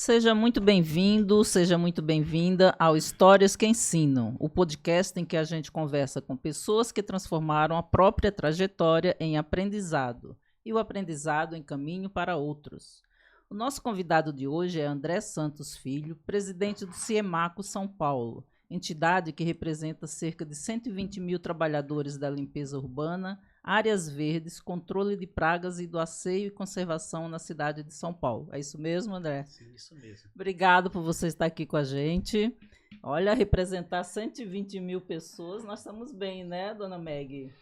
Seja muito bem-vindo, seja muito bem-vinda ao Histórias que Ensinam, o podcast em que a gente conversa com pessoas que transformaram a própria trajetória em aprendizado e o aprendizado em caminho para outros. O nosso convidado de hoje é André Santos Filho, presidente do CIEMACO São Paulo, entidade que representa cerca de 120 mil trabalhadores da limpeza urbana, áreas verdes, controle de pragas e do asseio e conservação na cidade de São Paulo. É isso mesmo, André? Sim, isso mesmo. Obrigado por você estar aqui com a gente. Olha, representar 120 mil pessoas, nós estamos bem, né, dona Meg?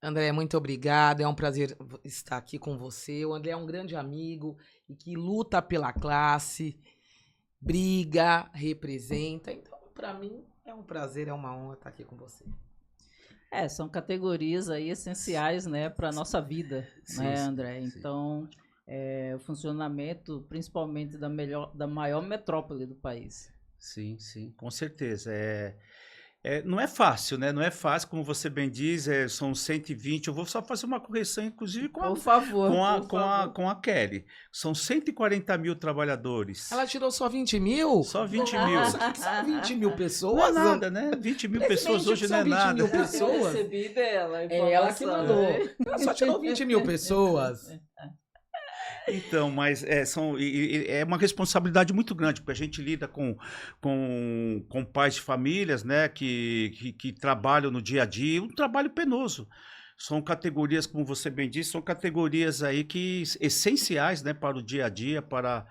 André, muito obrigado, é um prazer estar aqui com você. O André é um grande amigo e que luta pela classe, briga, representa. Então, para mim, é um prazer, é uma honra estar aqui com você. São categorias aí essenciais, né, para a nossa vida, Sim, né, sim, André? sim. Então, o funcionamento, principalmente da maior metrópole do país. Sim, sim, com certeza. Não é fácil, né? Não é fácil, como você bem diz, são 120. Eu vou só fazer uma correção, inclusive, Por favor, com a Kelly. São 140 mil trabalhadores. Ela tirou só 20 mil? Só 20 mil. Nossa, que são 20 mil pessoas? Não é nada, né? 20 mil pessoas hoje não é 20 nada. mil pessoas? Eu recebi dela, a É ela que informação, mandou. né? Ela só tirou 20 mil pessoas. Então, mas é uma responsabilidade muito grande, porque a gente lida com pais de famílias, né, que trabalham no dia a dia, um trabalho penoso. São categorias, como você bem disse, são categorias aí essenciais, né, para o dia a dia, para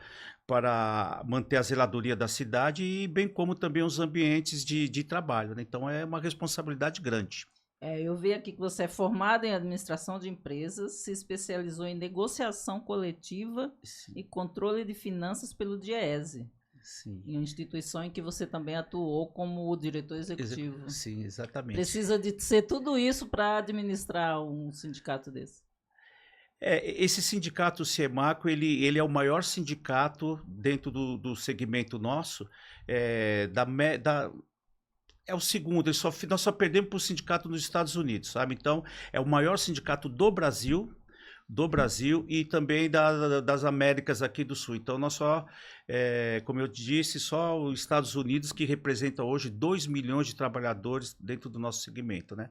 manter a zeladoria da cidade e bem como também os ambientes de trabalho, né? Então é uma responsabilidade grande. Eu vi aqui que você é formado em administração de empresas, se especializou em negociação coletiva Sim. e controle de finanças pelo DIEESE, Sim. em uma instituição em que você também atuou como diretor executivo. Sim, exatamente. Precisa de ser tudo isso para administrar um sindicato desse? Esse sindicato CIEMACO, ele é o maior sindicato dentro do segmento nosso, é o segundo, nós só perdemos para o sindicato nos Estados Unidos, sabe? Então, é o maior sindicato do Brasil e também das Américas aqui do Sul. Então, nós como eu disse, só os Estados Unidos que representa hoje 2 milhões de trabalhadores dentro do nosso segmento, né?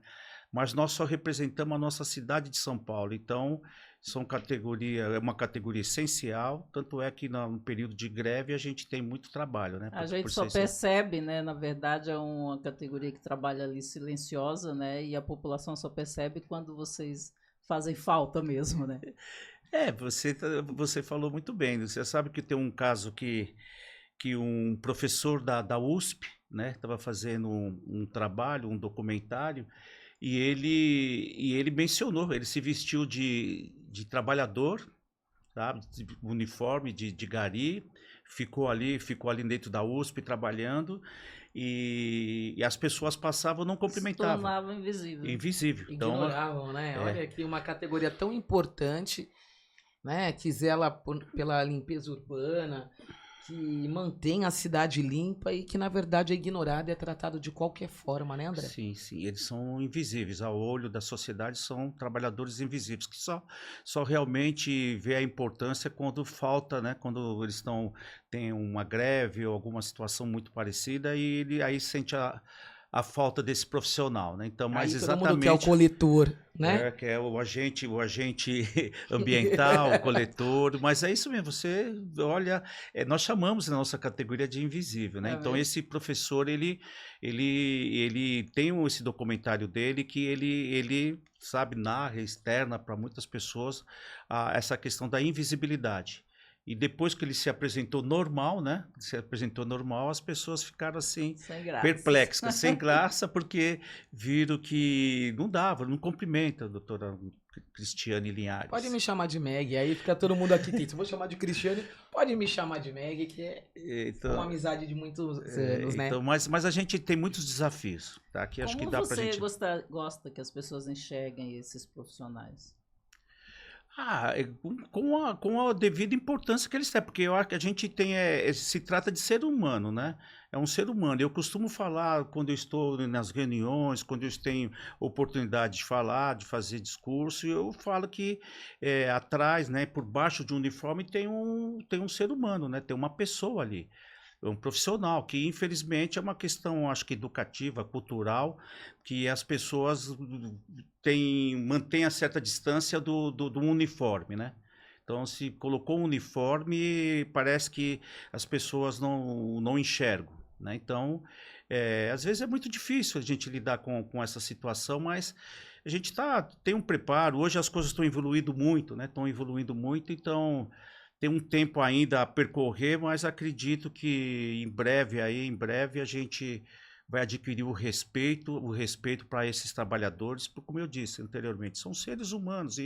Mas nós só representamos a nossa cidade de São Paulo. Então, é uma categoria essencial, tanto é que no período de greve a gente tem muito trabalho, né? A gente só percebe, né? Na verdade, é uma categoria que trabalha ali silenciosa, né? E a população só percebe quando vocês fazem falta mesmo, né? Você falou muito bem. Você sabe que tem um caso que um professor da USP, né, estava fazendo um trabalho, um documentário, e ele mencionou, ele se vestiu de trabalhador, sabe, de uniforme de gari, ficou ali dentro da USP trabalhando, e as pessoas passavam e não cumprimentavam. Se tornava invisível. Invisível. Ignoravam, né? Olha que uma categoria tão importante, né, que zela pela limpeza urbana, que mantém a cidade limpa e que, na verdade, é ignorado e é tratado de qualquer forma, né, André? Sim, eles são invisíveis. Ao olho da sociedade, são trabalhadores invisíveis, que só realmente vê a importância quando falta, né? Quando eles têm uma greve ou alguma situação muito parecida, e ele aí sente a falta desse profissional, né? Então, mas aí todo exatamente... mundo quer o coletor, né? Que é o agente ambiental, o coletor, mas é isso mesmo, você olha, nós chamamos na nossa categoria de invisível, né? Então esse professor, ele tem esse documentário dele que ele sabe, narra, externa para muitas pessoas essa questão da invisibilidade. E depois que ele se apresentou normal, né? As pessoas ficaram assim, perplexas, sem graça, porque viram que não dava, não cumprimenta a doutora Cristiane Linhares. Pode me chamar de Meg, aí fica todo mundo aqui. Se eu vou chamar de Cristiane, pode me chamar de Meg, que é uma amizade de muitos anos, né? Então, mas a gente tem muitos desafios, tá? Que acho que dá pra gente... Como você gosta que as pessoas enxerguem esses profissionais? Com a devida importância que eles têm, porque eu acho que a gente tem, se trata de ser humano, né? É um ser humano. Eu costumo falar quando eu estou nas reuniões, quando eu tenho oportunidade de falar, de fazer discurso, eu falo que atrás, né, por baixo de um uniforme tem um ser humano, né? Tem uma pessoa ali. É um profissional, que infelizmente é uma questão, acho que educativa, cultural, que as pessoas mantêm a certa distância do uniforme, né? Então, se colocou um uniforme, parece que as pessoas não enxergam, né? Então, às vezes é muito difícil a gente lidar com essa situação, mas a gente tem um preparo. Hoje as coisas estão evoluindo muito, né? Estão evoluindo muito, então tem um tempo ainda a percorrer, mas acredito que em breve a gente vai adquirir o respeito para esses trabalhadores, porque, como eu disse anteriormente, são seres humanos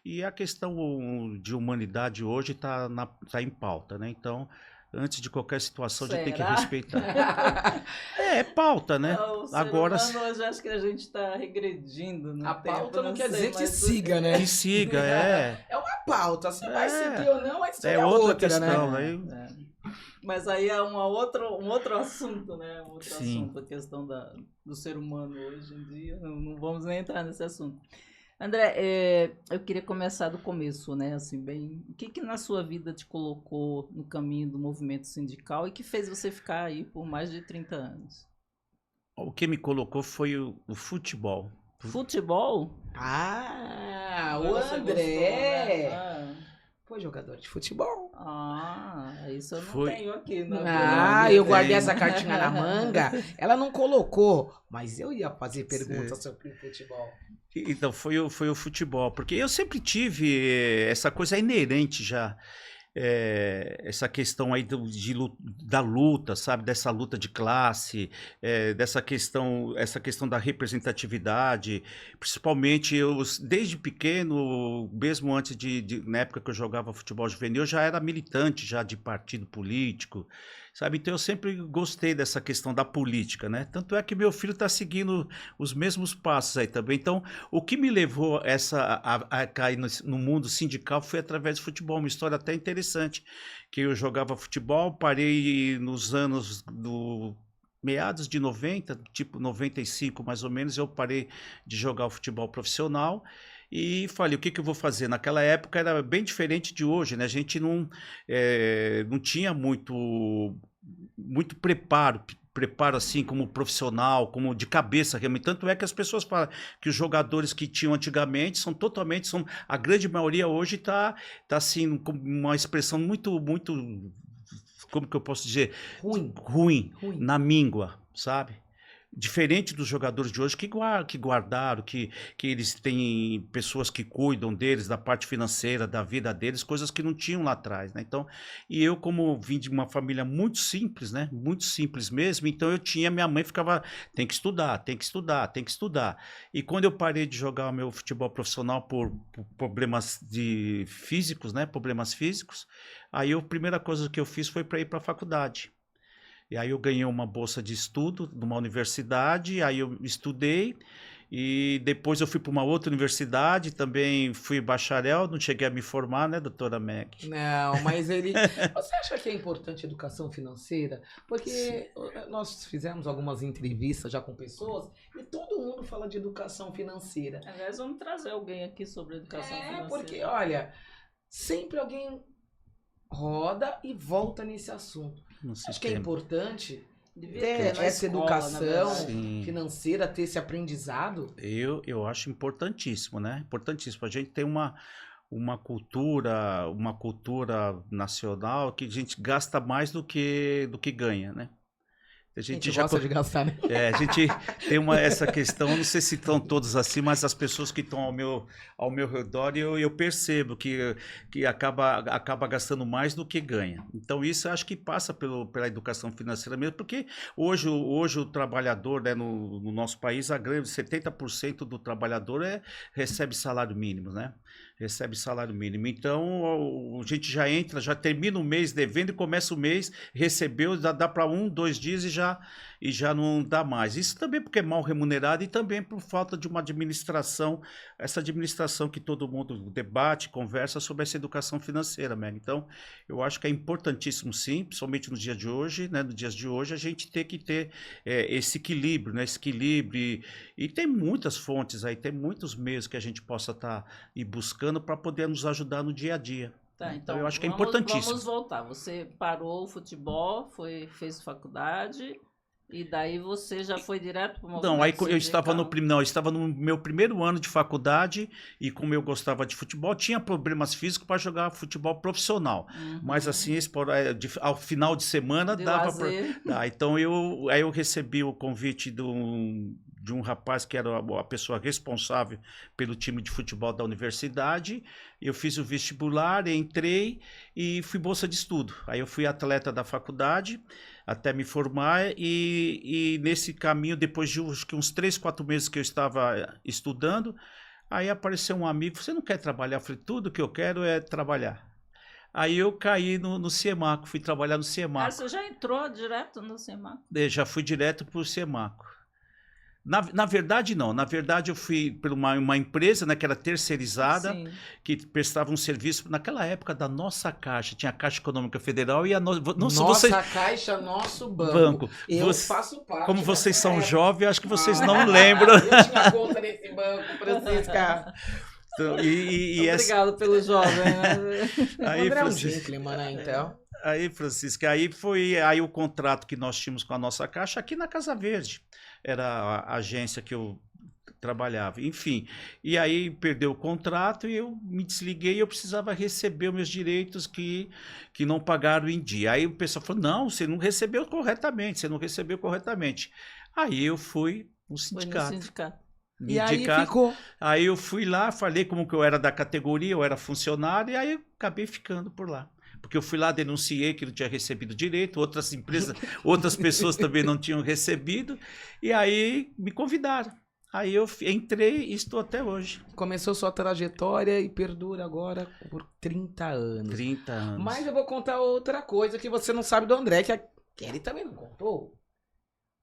e a questão de humanidade hoje está em pauta, né? Então, antes de qualquer situação, a gente tem que Será? respeitar. É pauta, né? O ser Agora, humano, hoje acho que a gente está regredindo no A tempo, pauta não quer sei dizer que mais o siga, né? que siga, é. É uma pauta. Se vai É. seguir ou não, aí É outra outra, questão, né? né? Mas aí é um outro assunto, né? Um outro Sim. assunto, a questão do ser humano hoje em dia. Não vamos nem entrar nesse assunto. André, eu queria começar do começo, né? Assim, bem, o que na sua vida te colocou no caminho do movimento sindical e que fez você ficar aí por mais de 30 anos? O que me colocou foi o futebol. Futebol? Ah, o Agora você André gostou, né? foi jogador de futebol. Isso eu não Foi. tenho aqui. Não, Eu guardei tenho. essa cartinha na manga. Ela não colocou, mas eu ia fazer perguntas sobre o futebol. Então, foi o futebol, porque eu sempre tive essa coisa inerente já, essa questão aí da luta, sabe? Dessa luta de classe, essa questão da representatividade, principalmente eu, desde pequeno, mesmo antes na época que eu jogava futebol juvenil, eu já era militante já de partido político, sabe? Então eu sempre gostei dessa questão da política, né? Tanto é que meu filho está seguindo os mesmos passos aí também. Então, o que me levou a cair no mundo sindical foi através do futebol, uma história até interessante, que eu jogava futebol, parei nos anos do meados de 90, tipo 95 mais ou menos, eu parei de jogar o futebol profissional e falei, o que eu vou fazer? Naquela época era bem diferente de hoje, né? A gente não tinha muito preparo assim como profissional, como de cabeça realmente. Tanto é que as pessoas falam que os jogadores que tinham antigamente a grande maioria hoje está assim com uma expressão muito como que eu posso dizer, ruim. Na míngua, sabe? Diferente dos jogadores de hoje que guardaram, que eles têm pessoas que cuidam deles, da parte financeira, da vida deles, coisas que não tinham lá atrás, né? Então, e eu como vim de uma família muito simples, né? Muito simples mesmo, então minha mãe ficava, tem que estudar, tem que estudar, tem que estudar. E quando eu parei de jogar o meu futebol profissional por problemas físicos, né? Problemas físicos, aí a primeira coisa que eu fiz foi para ir para a faculdade. E aí eu ganhei uma bolsa de estudo numa universidade, aí eu estudei e depois eu fui para uma outra universidade, também fui bacharel, não cheguei a me formar, né, doutora Meg? Não, mas Você acha que é importante a educação financeira? Porque nós fizemos algumas entrevistas já com pessoas e todo mundo fala de educação financeira. Aliás, vamos trazer alguém aqui sobre educação financeira. Porque, olha, sempre alguém roda e volta nesse assunto. Acho que é importante ter essa educação financeira, ter esse aprendizado. Eu acho importantíssimo, né? Importantíssimo. A gente tem uma cultura nacional que a gente gasta mais do que ganha, né? A gente já gosta de gastar, né? A gente tem essa questão, não sei se estão todos assim, mas as pessoas que estão ao meu redor, eu percebo que acaba gastando mais do que ganha. Então isso eu acho que passa pela educação financeira mesmo, porque hoje o trabalhador, né, no nosso país, 70% do trabalhador recebe salário mínimo, né? Recebe salário mínimo. Então a gente já termina o mês devendo e começa o mês, recebeu, dá para 1, 2 dias e já não dá mais. Isso também porque é mal remunerado e também por falta de uma administração, essa administração que todo mundo debate, conversa sobre essa educação financeira, Meg. Então, eu acho que é importantíssimo sim, principalmente nos dias de hoje, né, nos dias de hoje, a gente tem que ter esse equilíbrio, né, esse equilíbrio e tem muitas fontes aí, tem muitos meios que a gente possa estar buscando para poder nos ajudar no dia a dia. Tá, Então, eu acho que é importantíssimo. Vamos voltar. Você parou o futebol, fez faculdade e daí você já foi direto para o movimento Não, aí sindical? eu estava no meu primeiro ano de faculdade e como eu gostava de futebol, tinha problemas físicos para jogar futebol profissional. Mas assim, ao final de semana De dava lazer. para... Então aí eu recebi o convite de um rapaz que era a pessoa responsável pelo time de futebol da universidade. Eu fiz o vestibular, entrei e fui bolsa de estudo. Aí eu fui atleta da faculdade até me formar e nesse caminho, depois de uns 3, 4 meses que eu estava estudando, aí apareceu um amigo, você não quer trabalhar? Eu falei, tudo que eu quero é trabalhar. Aí eu caí no Ciemaco, fui trabalhar no Ciemaco. Você já entrou direto no Ciemaco? Já fui direto para o Ciemaco. Na verdade, não. Na verdade, eu fui por uma empresa, né, que era terceirizada, Sim. que prestava um serviço, naquela época, da nossa Caixa. Tinha a Caixa Econômica Federal e a nossa Caixa, nosso banco. Eu faço parte. Como vocês são época. jovens, acho que vocês não lembram. Eu tinha conta nesse banco, Francisca. Então, Obrigado pelo jovem, né? Aí, André é um gentleman, né, então? Aí, Francisca, aí o contrato que nós tínhamos com a nossa Caixa aqui na Casa Verde. Era a agência que eu trabalhava, enfim. E aí perdeu o contrato e eu me desliguei e eu precisava receber os meus direitos que não pagaram em dia. Aí o pessoal falou, não, você não recebeu corretamente, Aí eu fui no sindicato. Foi no sindicato. E aí ficou. Aí eu fui lá, falei como que eu era da categoria, eu era funcionário, e aí eu acabei ficando por lá. Porque eu fui lá, denunciei que não tinha recebido direito, outras empresas, outras pessoas também não tinham recebido, e aí me convidaram. Aí eu entrei e estou até hoje. Começou sua trajetória e perdura agora por 30 anos. 30 anos. Mas eu vou contar outra coisa que você não sabe do André, que a Kelly também não contou.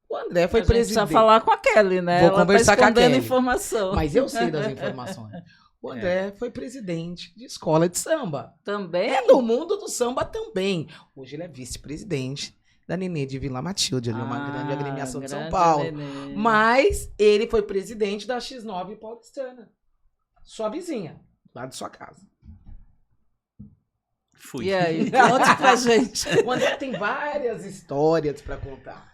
O André foi presidente. Precisa falar com a Kelly, né? Vou conversar com a Kelly. Informação. Mas eu sei das informações. O André foi presidente de escola de samba. Também? É do mundo do samba também. Hoje ele é vice-presidente da Nenê de Vila Matilde, ali uma grande agremiação de São Paulo. Nenê. Mas ele foi presidente da X9 paulistana. Sua vizinha, lá de sua casa. Fui. E aí, conte pra gente. O André tem várias histórias para contar.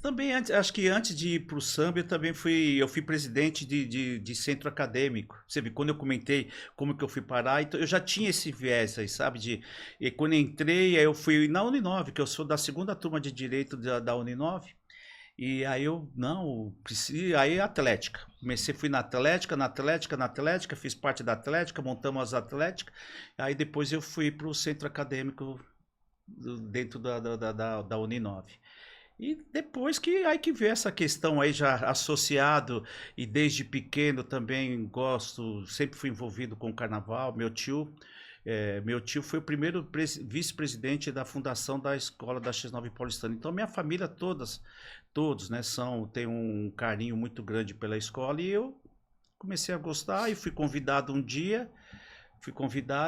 Também, acho que antes de ir para o samba, eu fui presidente de centro acadêmico. Você vê, quando eu comentei como que eu fui parar, então eu já tinha esse viés aí, sabe? E quando eu entrei, aí eu fui na Uninove, que eu sou da segunda turma de Direito da Uninove. E aí aí Atlética. Fui na Atlética, fiz parte da Atlética, montamos as Atléticas. Aí depois eu fui para o centro acadêmico dentro da Uninove. E depois que veio essa questão aí já associado, e desde pequeno também sempre fui envolvido com o carnaval. Meu tio foi o primeiro vice-presidente da fundação da escola da X9 Paulistana. Então minha família todos, né, tem um carinho muito grande pela escola e eu comecei a gostar e fui convidado um dia.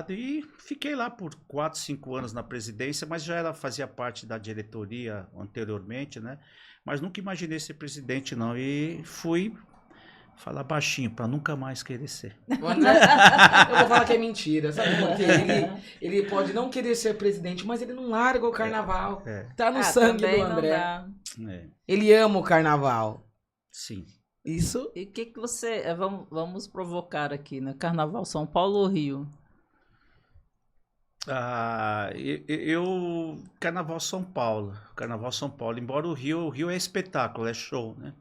E fiquei lá por 4, 5 anos na presidência, mas fazia parte da diretoria anteriormente, né? Mas nunca imaginei ser presidente, não. E fui falar baixinho, para nunca mais querer ser. Eu vou falar que é mentira, sabe? Porque ele pode não querer ser presidente, mas ele não larga o carnaval. Tá no sangue do André. Ele ama o carnaval. Sim. Isso. E o que você... Vamos provocar aqui, né? Carnaval São Paulo ou Rio? Carnaval São Paulo. Embora o Rio é espetáculo, é show, né?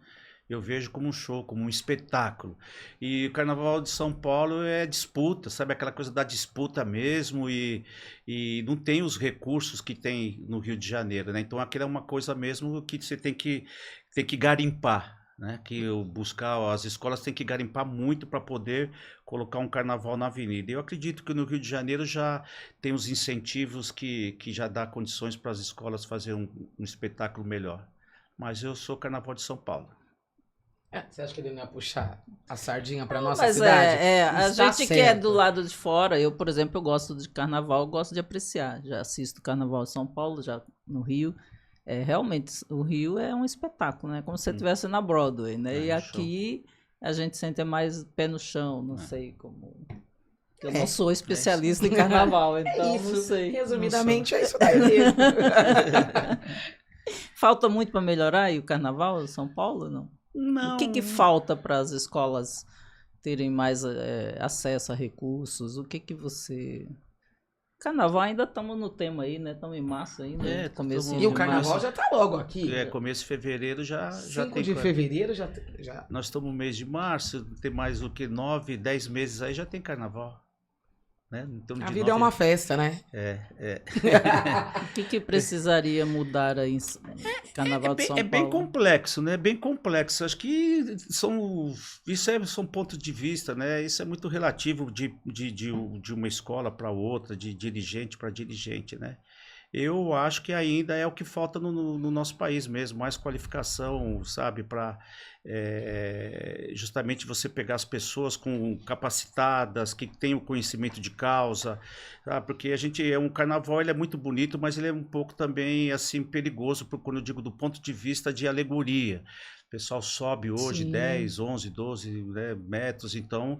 Eu vejo como um show, como um espetáculo. E o Carnaval de São Paulo é disputa, sabe? Aquela coisa da disputa mesmo e não tem os recursos que tem no Rio de Janeiro, né? Então aquilo é uma coisa mesmo que você tem que garimpar. Né, as escolas têm que garimpar muito para poder colocar um carnaval na avenida. Eu acredito que no Rio de Janeiro já tem os incentivos que já dá condições para as escolas fazerem um espetáculo melhor. mas eu sou Carnaval de São Paulo. Você acha que ele não ia puxar a sardinha pra nossa Mas cidade? a Está gente que é certo. do lado de fora, eu, por exemplo, eu gosto de carnaval, eu gosto de apreciar. Já assisto Carnaval em São Paulo, já no Rio. Realmente, o Rio é um espetáculo, né? Como se você estivesse na Broadway, né? E aqui a gente sente mais pé no chão, não sei como... Eu não sou especialista em carnaval, então isso. não sei. Resumidamente, é isso daí mesmo. Falta muito para melhorar aí o carnaval em São Paulo, não? Não. O que falta para as escolas terem mais acesso a recursos? O que você... Carnaval ainda estamos no tema aí, né? Estamos em março ainda. E o carnaval já está logo aqui. Começo de fevereiro já 5 tem. de fevereiro já. Nós estamos no mês de março, tem mais do que 9, 10 meses aí já tem carnaval. Né? Então, a vida é uma festa, né? O que precisaria mudar aí em Carnaval de São Paulo? É bem complexo, né? Bem complexo. Acho que são pontos de vista, né? Isso é muito relativo de uma escola para outra, de dirigente para dirigente, né? Eu acho que ainda é o que falta no nosso país mesmo, mais qualificação, sabe, para justamente você pegar as pessoas capacitadas, que têm o conhecimento de causa, sabe? Porque um carnaval ele é muito bonito, mas ele é um pouco também assim perigoso, quando eu digo do ponto de vista de alegoria. O pessoal sobe hoje 10, 11, 12 metros, então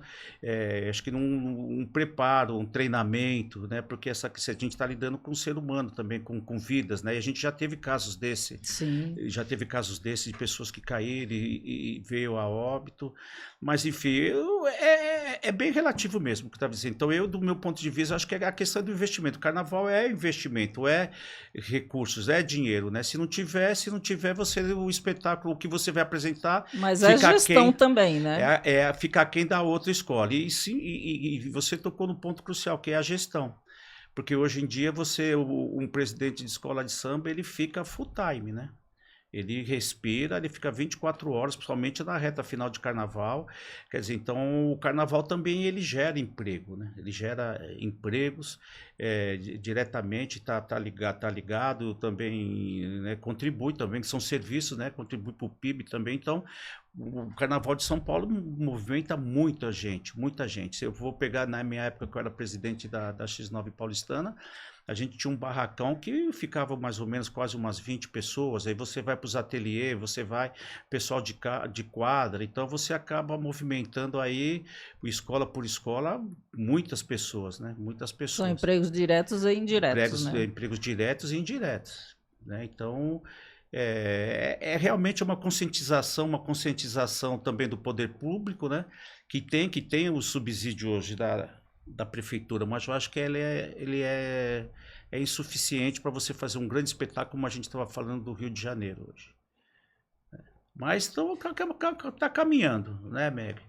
acho que um preparo, um treinamento, né? Porque a gente está lidando com o ser humano também, com vidas, né? E a gente já teve casos desse. Sim. Já teve casos desses de pessoas que caíram e veio a óbito, mas enfim, é bem relativo mesmo o que está dizendo. Então do meu ponto de vista, acho que é a questão do investimento. O carnaval é investimento, é recursos, é dinheiro, né? Se não tiver o espetáculo que você vai apresentar... Mas é gestão também, né? Fica aquém da outra escola. E você tocou no ponto crucial, que é a gestão. Porque hoje em dia um presidente de escola de samba, ele fica full time, né? Ele respira, ele fica 24 horas, principalmente na reta final de carnaval. Quer dizer, então o carnaval também ele gera emprego, né? Ele gera empregos diretamente, tá ligado também, né? Contribui também, que são serviços, né? Contribui para o PIB também. Então, o Carnaval de São Paulo movimenta muita gente, muita gente. Se eu vou pegar na minha época que eu era presidente da X9 Paulistana, a gente tinha um barracão que ficava mais ou menos quase umas 20 pessoas, aí você vai para os ateliês, você vai pessoal de quadra, então você acaba movimentando aí, escola por escola, muitas pessoas, né? Muitas pessoas. São empregos diretos e indiretos, né? Empregos diretos e indiretos, né? Então, realmente uma conscientização também do poder público, né? Que tem o subsídio hoje da prefeitura, mas eu acho que ele é insuficiente para você fazer um grande espetáculo como a gente estava falando do Rio de Janeiro hoje. Mas está caminhando, né, Meg?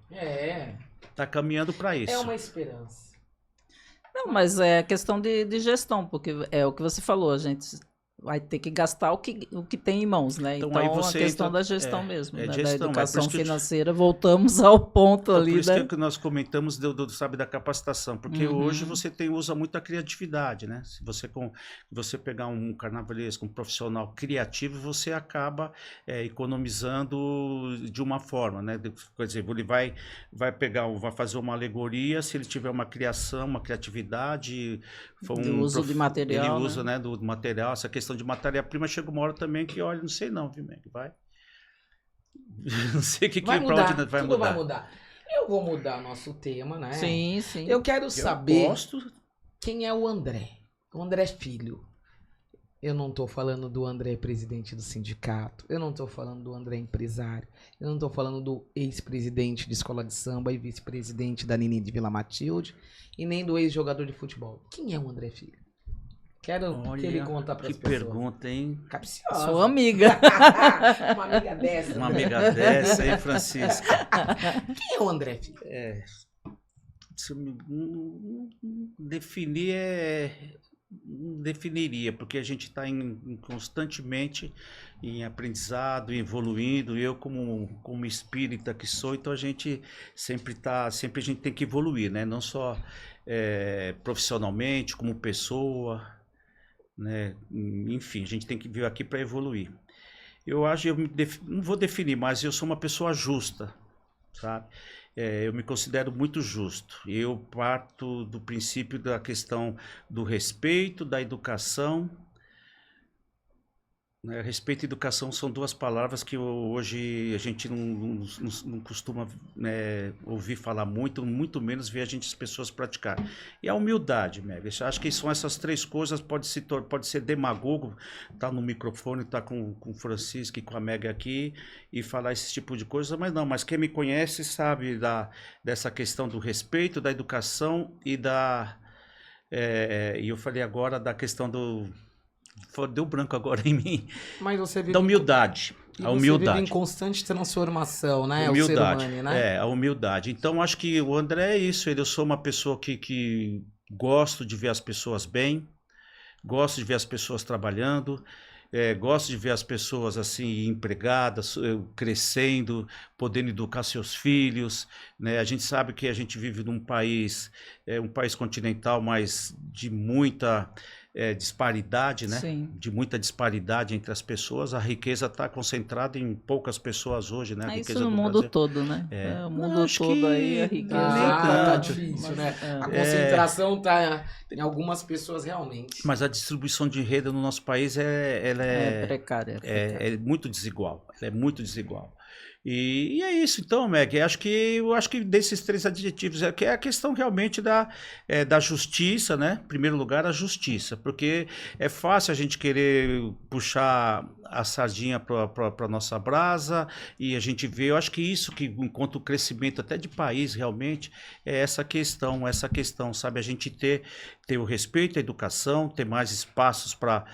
Está caminhando para isso. É uma esperança. Não, mas é questão de gestão, porque é o que você falou, a gente vai ter que gastar o que tem em mãos, né? Então aí é a questão da gestão mesmo, né? Gestão, da educação financeira, voltamos ao ponto ali. Por isso que nós comentamos da capacitação, porque hoje você usa muito a criatividade, né? Se você pegar um carnavalesco, um profissional criativo, você acaba economizando de uma forma, né? Quer dizer, ele vai fazer uma alegoria, se ele tiver uma criação, uma criatividade, do uso de material, ele usa, né, do material, essa questão de matéria-prima, chega uma hora também que, olha, não sei não, viu, Meg? Vai. Não sei para onde vai mudar. Eu vou mudar nosso tema, né? Sim, sim. Eu quero saber quem é o André. O André Filho. Eu não tô falando do André presidente do sindicato. Eu não tô falando do André empresário. Eu não tô falando do ex-presidente de escola de samba e vice-presidente da Nini de Vila Matilde. E nem do ex-jogador de futebol. Quem é o André Filho? Quero que ele conta para as pessoas. Que pergunta, hein? Capciosa. Sua amiga. Uma amiga dessa. Uma amiga dessa, hein, Francisco? Quem é o André Filho? Definiria, porque a gente está constantemente em aprendizado, evoluindo. Eu como espírita que sou, então a gente sempre a gente tem que evoluir, né? Não só profissionalmente, como pessoa, né? Enfim, a gente tem que vir aqui para evoluir. Eu acho, não vou definir, mas eu sou uma pessoa justa, sabe? Eu me considero muito justo. Eu parto do princípio da questão do respeito, da educação. Né? Respeito e educação são duas palavras que hoje a gente não costuma, né, ouvir falar muito, muito menos ver as pessoas praticar. E a humildade, Meg. Eu acho que são essas três coisas. Pode ser demagogo, estar no microfone, estar com o Francisco e com a Meg aqui e falar esse tipo de coisa, mas não. Mas quem me conhece sabe dessa questão do respeito, da educação e e eu falei agora da questão deu branco agora em mim. Mas você vive Da humildade. E A você humildade. vive em constante transformação, né? Humildade. O ser humano, né? A humildade. Então, acho que o André é isso. Eu sou uma pessoa que gosto de ver as pessoas bem, gosto de ver as pessoas trabalhando, gosto de ver as pessoas assim empregadas, crescendo, podendo educar seus filhos, né? A gente sabe que a gente vive num país, um país continental, mas de muita disparidade, né? Sim. De muita disparidade entre as pessoas. A riqueza está concentrada em poucas pessoas hoje, né? A Isso riqueza no do mundo Brasil. todo, né? O mundo Não, acho todo que aí, a riqueza. Tá tanto. difícil, né? A É. concentração tá em algumas pessoas realmente. Mas a distribuição de renda no nosso país ela É precária. é muito desigual. Ela é muito desigual. E é isso, então, Meg. Eu acho que desses três adjetivos que é a questão realmente da justiça, né? Em primeiro lugar, a justiça, porque é fácil a gente querer puxar a sardinha para nossa brasa e a gente vê. Eu acho que isso que enquanto o crescimento até de país realmente é essa questão, sabe? A gente ter o respeito à educação, ter mais espaços para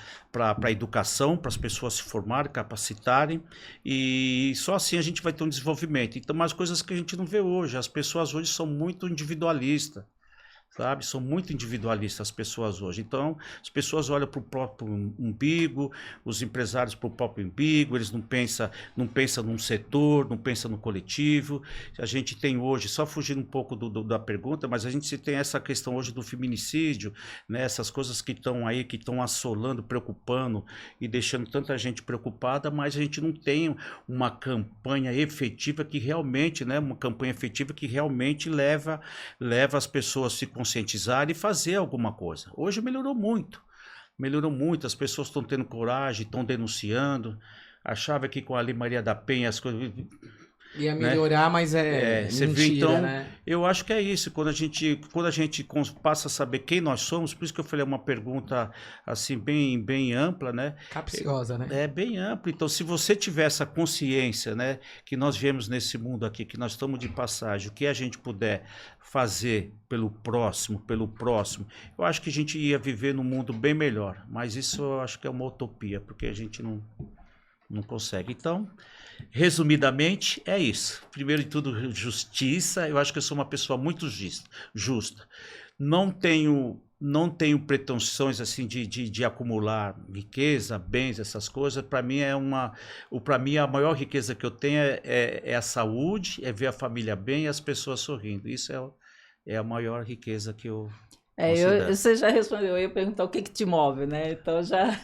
a educação, para as pessoas se formarem, capacitarem, e só assim a gente vai ter um desenvolvimento. Então, umas coisas que a gente não vê hoje, as pessoas hoje são muito individualistas, sabe? São muito individualistas as pessoas hoje. Então, as pessoas olham para o próprio umbigo, os empresários para o próprio umbigo, eles não pensam num setor, não pensam no coletivo. A gente tem hoje, só fugindo um pouco da pergunta, mas a gente tem essa questão hoje do feminicídio, né? Essas coisas que estão aí, que estão assolando, preocupando e deixando tanta gente preocupada, mas a gente não tem uma campanha efetiva que realmente, né? Uma campanha efetiva que realmente leva as pessoas a se conscientizar e fazer alguma coisa. Hoje melhorou muito, as pessoas estão tendo coragem, estão denunciando. Achava que com a Lei Maria da Penha as coisas ia melhorar, mas você mentira, vê, então, né? eu acho que é isso, quando a gente passa a saber quem nós somos, por isso que eu falei uma pergunta assim bem ampla, né? Capciosa, né? É bem amplo. Então, se você tiver essa consciência, né, que nós viemos nesse mundo aqui, que nós estamos de passagem, o que a gente puder fazer pelo próximo, eu acho que a gente ia viver num mundo bem melhor. Mas isso eu acho que é uma utopia, porque a gente não consegue. Então, resumidamente, é isso. Primeiro de tudo, justiça. Eu acho que eu sou uma pessoa muito justa. Não tenho pretensões assim de acumular riqueza, bens, essas coisas. Para mim a maior riqueza que eu tenho é a saúde, é ver a família bem e as pessoas sorrindo. Isso é a maior riqueza que eu considero. Você já respondeu, eu ia perguntar o que te move, né? Então já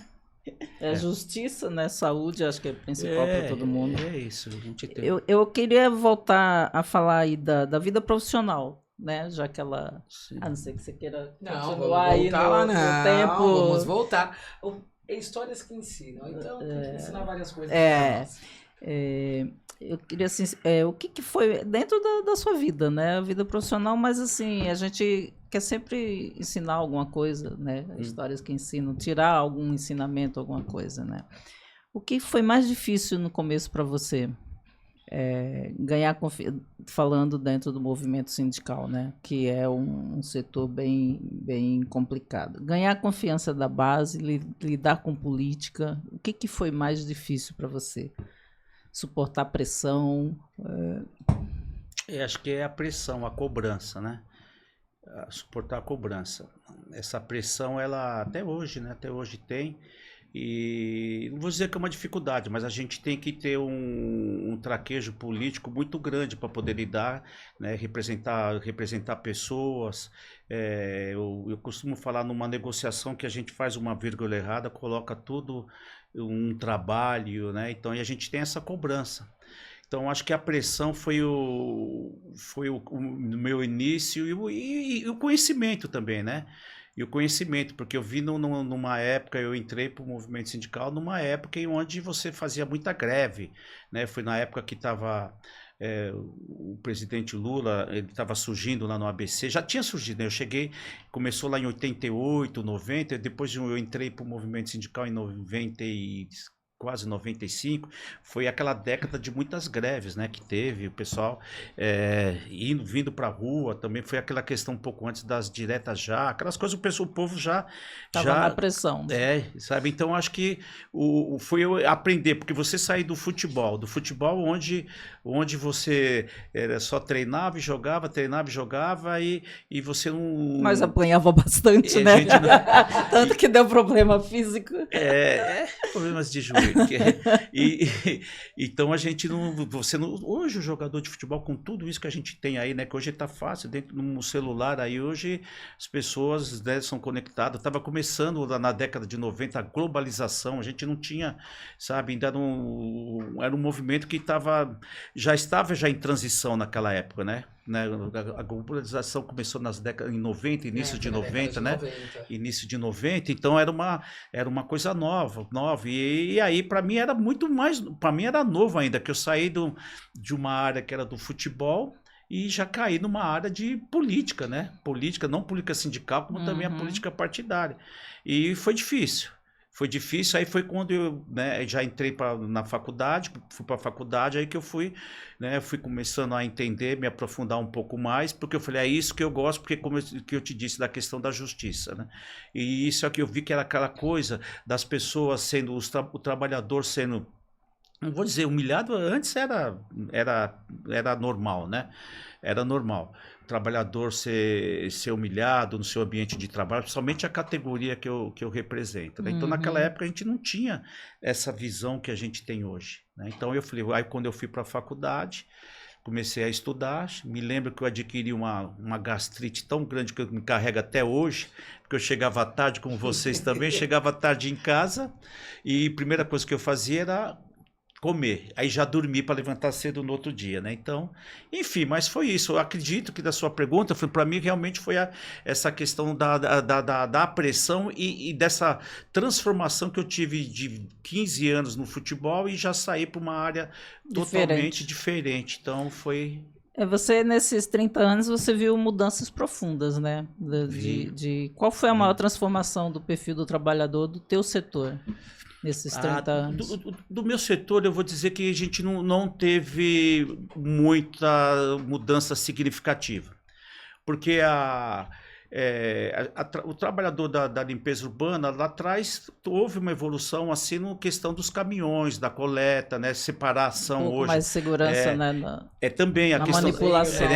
justiça, né? Saúde, acho que é principal para todo mundo. É isso, a gente tem. Eu queria voltar a falar aí da vida profissional, né? Já que ela... Sim. A não ser que você queira Não, continuar aí no tempo. Vamos voltar. Histórias que ensinam. Então, tem que ensinar várias coisas. Eu queria assim, o que foi dentro da sua vida, né? A vida profissional, mas assim, a gente quer sempre ensinar alguma coisa, né? Histórias que ensinam, tirar algum ensinamento, alguma coisa, né? O que foi mais difícil no começo para você? Ganhar confiança, falando dentro do movimento sindical, né? Que é um setor bem complicado. Ganhar a confiança da base, lidar com política, o que foi mais difícil para você? Suportar pressão? Acho que é a pressão, a cobrança, né? Suportar a cobrança. Essa pressão, ela até hoje, né? Até hoje tem. E não vou dizer que é uma dificuldade, mas a gente tem que ter um traquejo político muito grande para poder lidar, né? Representar pessoas. Eu costumo falar numa negociação que a gente faz uma vírgula errada, coloca tudo um trabalho, né? Então, e a gente tem essa cobrança. Então, acho que a pressão foi o meu início e o conhecimento também, né? E o conhecimento, porque eu vi numa época, eu entrei para o movimento sindical numa época em onde você fazia muita greve, né? Foi na época que estava o presidente Lula, ele estava surgindo lá no ABC, já tinha surgido, né? Eu cheguei, começou lá em 88, 90, depois eu entrei para o movimento sindical em 90 quase 95, foi aquela década de muitas greves, né, que teve, o pessoal vindo para a rua, também foi aquela questão um pouco antes das diretas já, aquelas coisas, o povo já... Estava na pressão. Sabe, então acho que foi eu aprender, porque você sair do futebol onde você só treinava e jogava e você não... Mas apanhava bastante, né? Tanto que deu problema físico. Problemas de joelho. Então a gente hoje o jogador de futebol com tudo isso que a gente tem aí, né, que hoje está fácil dentro de um celular aí, hoje as pessoas, né, são conectadas. Estava começando na década de 90 a globalização, a gente não tinha, sabe, ainda não, era um movimento que já estava em transição naquela época, né? A globalização começou nas décadas em 90, início de 90, né? 90. Início de 90, então era uma coisa nova. E aí para mim era muito mais, para mim era novo ainda, que eu saí de uma área que era do futebol e já caí numa área de política, né? Política, não política sindical, como também a política partidária. E foi difícil. Aí foi quando eu, né, já entrei na faculdade, fui para a faculdade, aí que eu fui começando a entender, me aprofundar um pouco mais, porque eu falei, é isso que eu gosto, porque como que eu te disse, da questão da justiça, né? E isso aqui eu vi que era aquela coisa das pessoas sendo, o trabalhador sendo, não vou dizer humilhado, antes era normal, né? Era normal. O trabalhador ser humilhado no seu ambiente de trabalho, principalmente a categoria que eu represento, né? Então, naquela época, a gente não tinha essa visão que a gente tem hoje, né? Então, eu falei, aí quando eu fui para a faculdade, comecei a estudar, me lembro que eu adquiri uma gastrite tão grande que me carrega até hoje, porque eu chegava à tarde, como vocês também, chegava à tarde em casa, e a primeira coisa que eu fazia era comer, aí já dormi para levantar cedo no outro dia, né? Então, enfim, mas foi isso. Eu acredito que da sua pergunta, para mim realmente foi essa questão da pressão e dessa transformação que eu tive de 15 anos no futebol e já saí para uma área totalmente diferente. Então, foi... Você, nesses 30 anos, você viu mudanças profundas, né? Qual foi a maior transformação do perfil do trabalhador do teu setor? Nesses 30 anos. Do meu setor, eu vou dizer que a gente não teve muita mudança significativa. Porque o trabalhador da limpeza urbana, lá atrás, houve uma evolução assim na questão dos caminhões, da coleta, né? Separação hoje. Mais segurança, né? Também a questão, manipulação.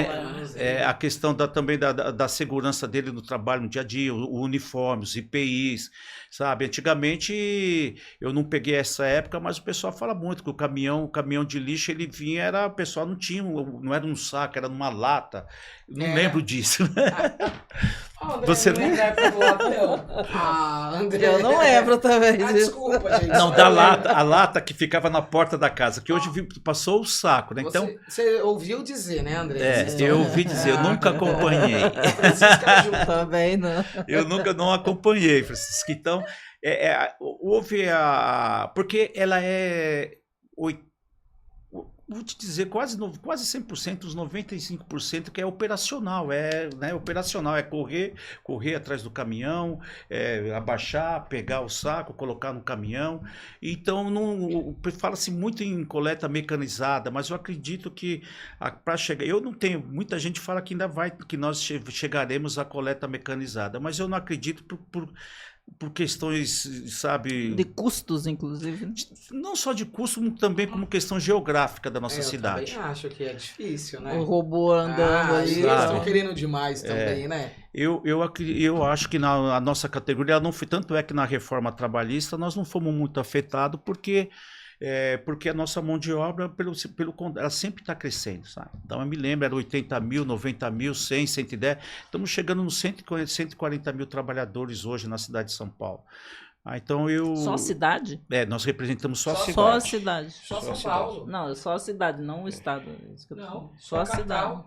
A questão também da segurança dele no trabalho, no dia a dia, o uniforme, os IPIs, sabe? Antigamente, eu não peguei essa época, mas o pessoal fala muito que o caminhão de lixo, ele vinha, o pessoal não era um saco, era numa lata. Não lembro disso. André, você não lembra época do latão? André. Eu não lembro também. Desculpa, gente. Não, a lata que ficava na porta da casa, que hoje passou o saco, né? Então, você ouviu dizer, né, André? Eu ouvi dizer, eu nunca acompanhei. Também não. Eu nunca não acompanhei, Francisco. Então, houve porque ela vou te dizer, quase 100%, os 95% que é operacional, né, operacional, correr atrás do caminhão, abaixar, pegar o saco, colocar no caminhão. Então, fala-se muito em coleta mecanizada, mas eu acredito que para chegar, eu não tenho, muita gente fala que que nós chegaremos à coleta mecanizada, mas eu não acredito por questões, sabe... De custos, inclusive. Não só de custo, também como questão geográfica da nossa cidade. Eu também acho que é difícil, né? O robô andando aí. Eles estão querendo demais também, né? Eu acho que a nossa categoria ela não foi... Tanto é que na reforma trabalhista nós não fomos muito afetados porque a nossa mão de obra, ela sempre está crescendo, sabe? Então, eu me lembro, era 80 mil, 90 mil, 100, 110. Estamos chegando nos 140 mil trabalhadores hoje na cidade de São Paulo. Então eu... Só a cidade? Nós representamos só a cidade. Só a cidade. Só Só São a Paulo. Não, só a cidade, não o estado. Não, só a capital. cidade.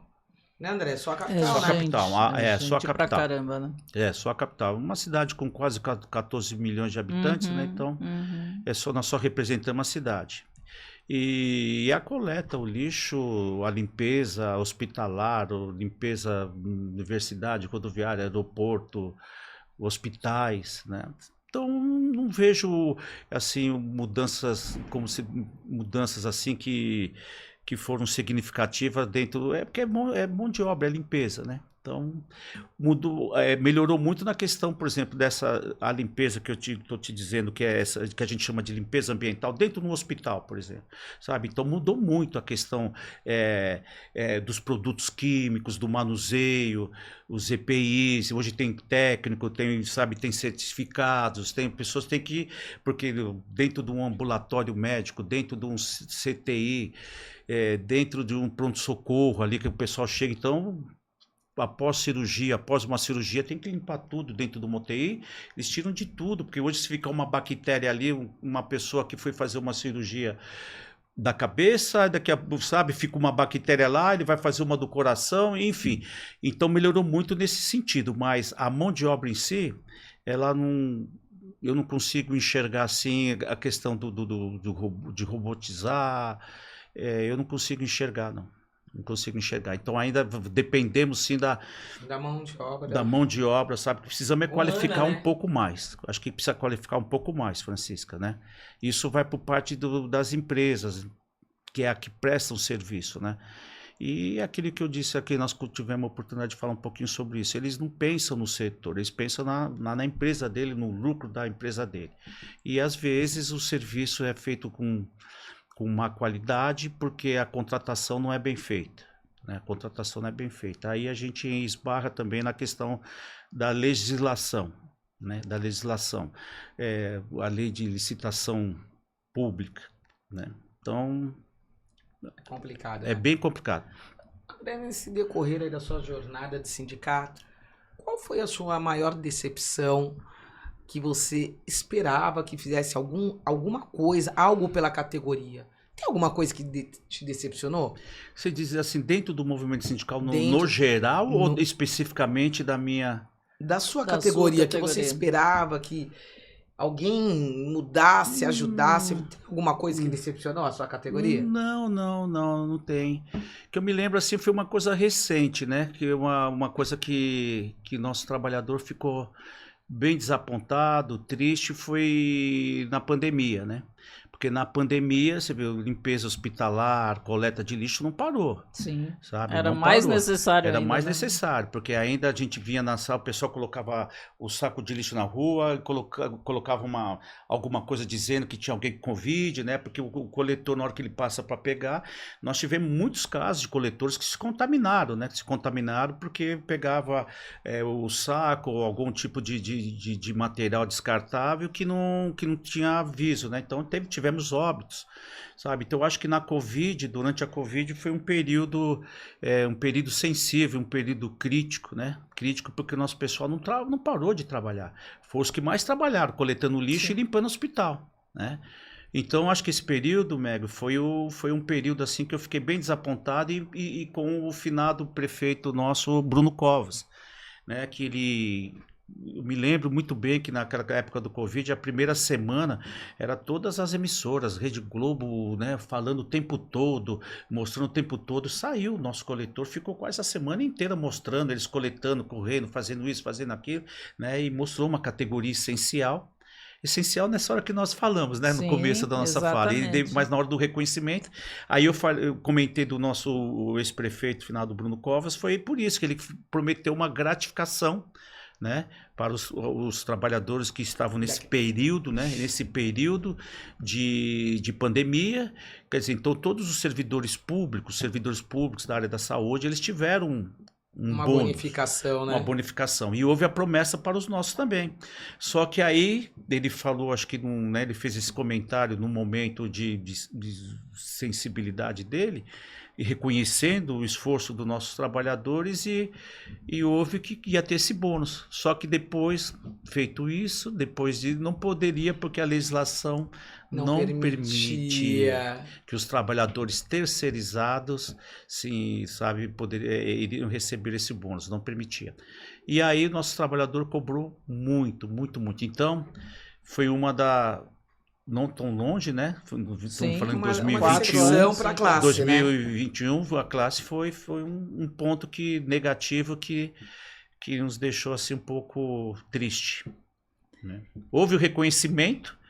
Né, André? Só a capital, Só a né? capital. Só a Gente pra capital. caramba, né? Só a capital. Uma cidade com quase 14 milhões de habitantes, né? Então, nós só representamos a cidade. E a coleta, o lixo, a limpeza hospitalar, a limpeza universidade, rodoviária, aeroporto, hospitais, né? Então não vejo assim mudanças mudanças assim que foram significativas dentro, porque é mão de obra, é limpeza, né? Então melhorou muito na questão, por exemplo, a limpeza que eu estou te dizendo, que é essa que a gente chama de limpeza ambiental dentro de um hospital, por exemplo, sabe? Então mudou muito a questão dos produtos químicos, do manuseio, os EPIs. Hoje tem técnico, tem certificados, tem pessoas que têm que, porque dentro de um ambulatório médico, dentro de um CTI, dentro de um pronto-socorro ali que o pessoal chega, então após uma cirurgia, tem que limpar tudo dentro do UTI. Eles tiram de tudo, porque hoje se ficar uma bactéria ali, uma pessoa que foi fazer uma cirurgia da cabeça, daqui a pouco, fica uma bactéria lá, ele vai fazer uma do coração, enfim. Então melhorou muito nesse sentido, mas a mão de obra em si, eu não consigo enxergar assim a questão de robotizar, eu não consigo enxergar, não. Não consigo enxergar. Então ainda dependemos sim da mão de obra. Da mão de obra, sabe? Precisamos qualificar né? Um pouco mais. Acho que precisa qualificar um pouco mais, Francisca, né? Isso vai por parte das empresas, que é a que prestam serviço, né? E aquilo que eu disse aqui, nós tivemos a oportunidade de falar um pouquinho sobre isso. Eles não pensam no setor, eles pensam na empresa dele, no lucro da empresa dele. E às vezes o serviço é feito com má qualidade, porque a contratação não é bem feita, né? A contratação não é bem feita. Aí a gente esbarra também na questão da legislação, né? Da legislação, a lei de licitação pública, né? Então é complicado. É bem complicado. Nesse decorrer aí da sua jornada de sindicato, qual foi a sua maior decepção? Que você esperava que fizesse alguma coisa, algo pela categoria? Tem alguma coisa que te decepcionou? Você diz assim, dentro do movimento sindical, no geral, ou especificamente da minha... Da sua categoria, que você esperava que alguém mudasse, ajudasse? Tem alguma coisa que decepcionou a sua categoria? Não tem. Que eu me lembro assim, foi uma coisa recente, né? Que uma coisa que nosso trabalhador ficou bem desapontado, triste, foi na pandemia, né? Porque na pandemia, você viu, limpeza hospitalar, coleta de lixo não parou. Sim. Sabe? Era não mais parou. necessário Era ainda, mais né? necessário, porque ainda a gente vinha na sala, o pessoal colocava o saco de lixo na rua, colocava alguma coisa dizendo que tinha alguém com Covid, né? Porque o coletor, na hora que ele passa para pegar, nós tivemos muitos casos de coletores que se contaminaram, né? Que se contaminaram porque pegava o saco ou algum tipo de material descartável que não tinha aviso, né? Então tivemos óbitos, sabe? Então eu acho que durante a Covid foi um período sensível, um período crítico, né? Crítico porque o nosso pessoal não parou de trabalhar. Foram os que mais trabalharam, coletando lixo Sim. E limpando o hospital, né? Então acho que esse período, Meg, foi um período assim que eu fiquei bem desapontado e com o finado prefeito nosso, Bruno Covas, né? Que eu me lembro muito bem que naquela época do Covid, a primeira semana, era todas as emissoras, Rede Globo, né, falando o tempo todo, mostrando o tempo todo. Saiu o nosso coletor, ficou quase a semana inteira mostrando, eles coletando, correndo, fazendo isso, fazendo aquilo, né, e mostrou uma categoria essencial nessa hora que nós falamos, né? Sim, no começo da nossa fala. Mas na hora do reconhecimento, aí eu comentei do nosso ex-prefeito, finado Bruno Covas, foi por isso que ele prometeu uma gratificação, né, para os trabalhadores que estavam nesse período, né, nesse período de pandemia. Quer dizer, então todos os servidores públicos da área da saúde, eles tiveram uma bônus, bonificação, né? Uma bonificação. E houve a promessa para os nossos também. Só que aí ele falou, acho que né, ele fez esse comentário num momento de sensibilidade dele, e reconhecendo o esforço dos nossos trabalhadores e houve que ia ter esse bônus. Só que depois, feito isso, depois de não poderia, porque a legislação não permitia que os trabalhadores terceirizados, sim, sabe, iriam receber esse bônus, não permitia. E aí nosso trabalhador cobrou muito, muito, muito. Então, foi uma da... Não tão longe, né? Estamos falando em 2021. Para a classe, 2021, né? A classe foi um ponto negativo que nos deixou assim um pouco triste, né? Houve o reconhecimento,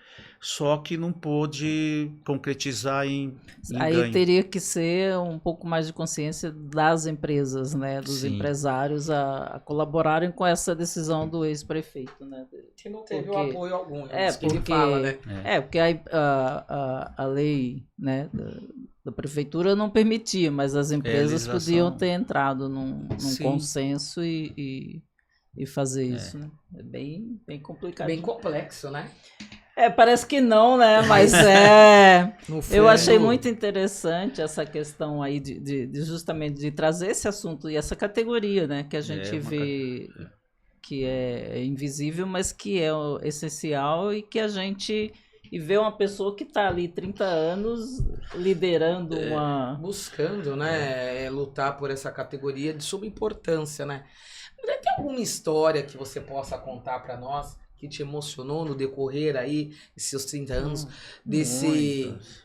só que não pôde concretizar em aí ganho. Teria que ser um pouco mais de consciência das empresas, né, dos Sim. Empresários a colaborarem com essa decisão do ex-prefeito, né? Que não teve o apoio algum, porque ele fala, né? porque a lei, né, da prefeitura não permitia, mas as empresas podiam ter entrado num consenso e fazer isso, né? É bem complicado. Bem complexo, né? Parece que não, né? Mas eu achei muito interessante essa questão aí de justamente de trazer esse assunto e essa categoria, né? Que a gente vê que é invisível, mas que é essencial e que a gente... E ver uma pessoa que está ali 30 anos liderando uma... Buscando, né? Lutar por essa categoria de suma importância, né? Tem alguma história que você possa contar para nós que te emocionou no decorrer aí, seus 30 anos, Muitas.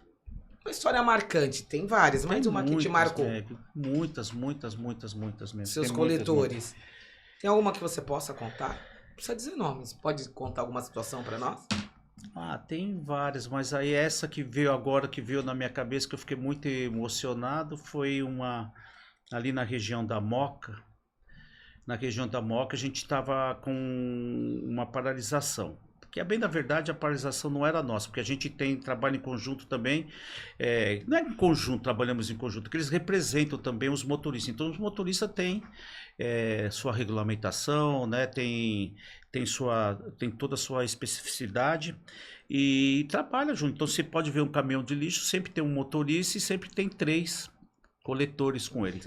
Uma história marcante, tem várias, mas uma que te marcou. Muitas mesmo. Seus coletores. Tem alguma que você possa contar? Não precisa dizer nomes, pode contar alguma situação para nós? Tem várias, mas aí essa que veio agora, que veio na minha cabeça, que eu fiquei muito emocionado, foi uma ali na região da Moca. Na região da Moca, a gente estava com uma paralisação. Que, bem da verdade, a paralisação não era nossa, porque a gente trabalha em conjunto também. Não é em conjunto, trabalhamos em conjunto, porque eles representam também os motoristas. Então, os motoristas têm sua regulamentação, né? Tem toda a sua especificidade e trabalha junto. Então, você pode ver um caminhão de lixo, sempre tem um motorista e sempre tem 3 coletores com ele.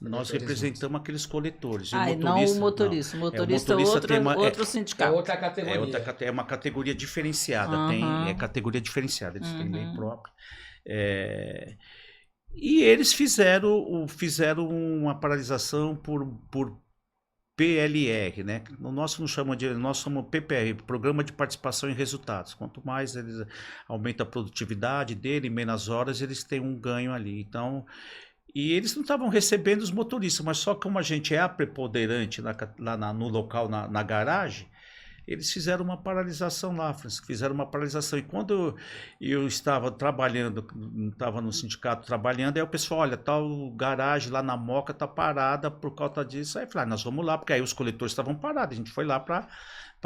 Nós representamos aqueles coletores. Não o motorista. O motorista é outro sindicato. É outra categoria. É uma categoria diferenciada. É categoria diferenciada. Eles têm lei própria. E eles fizeram uma paralisação por PLR, né? O nosso não chama nós somos PPR, Programa de Participação em Resultados. Quanto mais eles aumentam a produtividade dele, menos horas, eles têm um ganho ali. Então, e eles não estavam recebendo os motoristas, mas só como a gente é a preponderante no local, na garagem, eles fizeram uma paralisação lá, Francisco, fizeram uma paralisação. E quando eu estava trabalhando, estava no sindicato trabalhando, aí o pessoal, olha, tal garagem lá na Moca está parada por causa disso. Aí eu falei, nós vamos lá, porque aí os coletores estavam parados, a gente foi lá para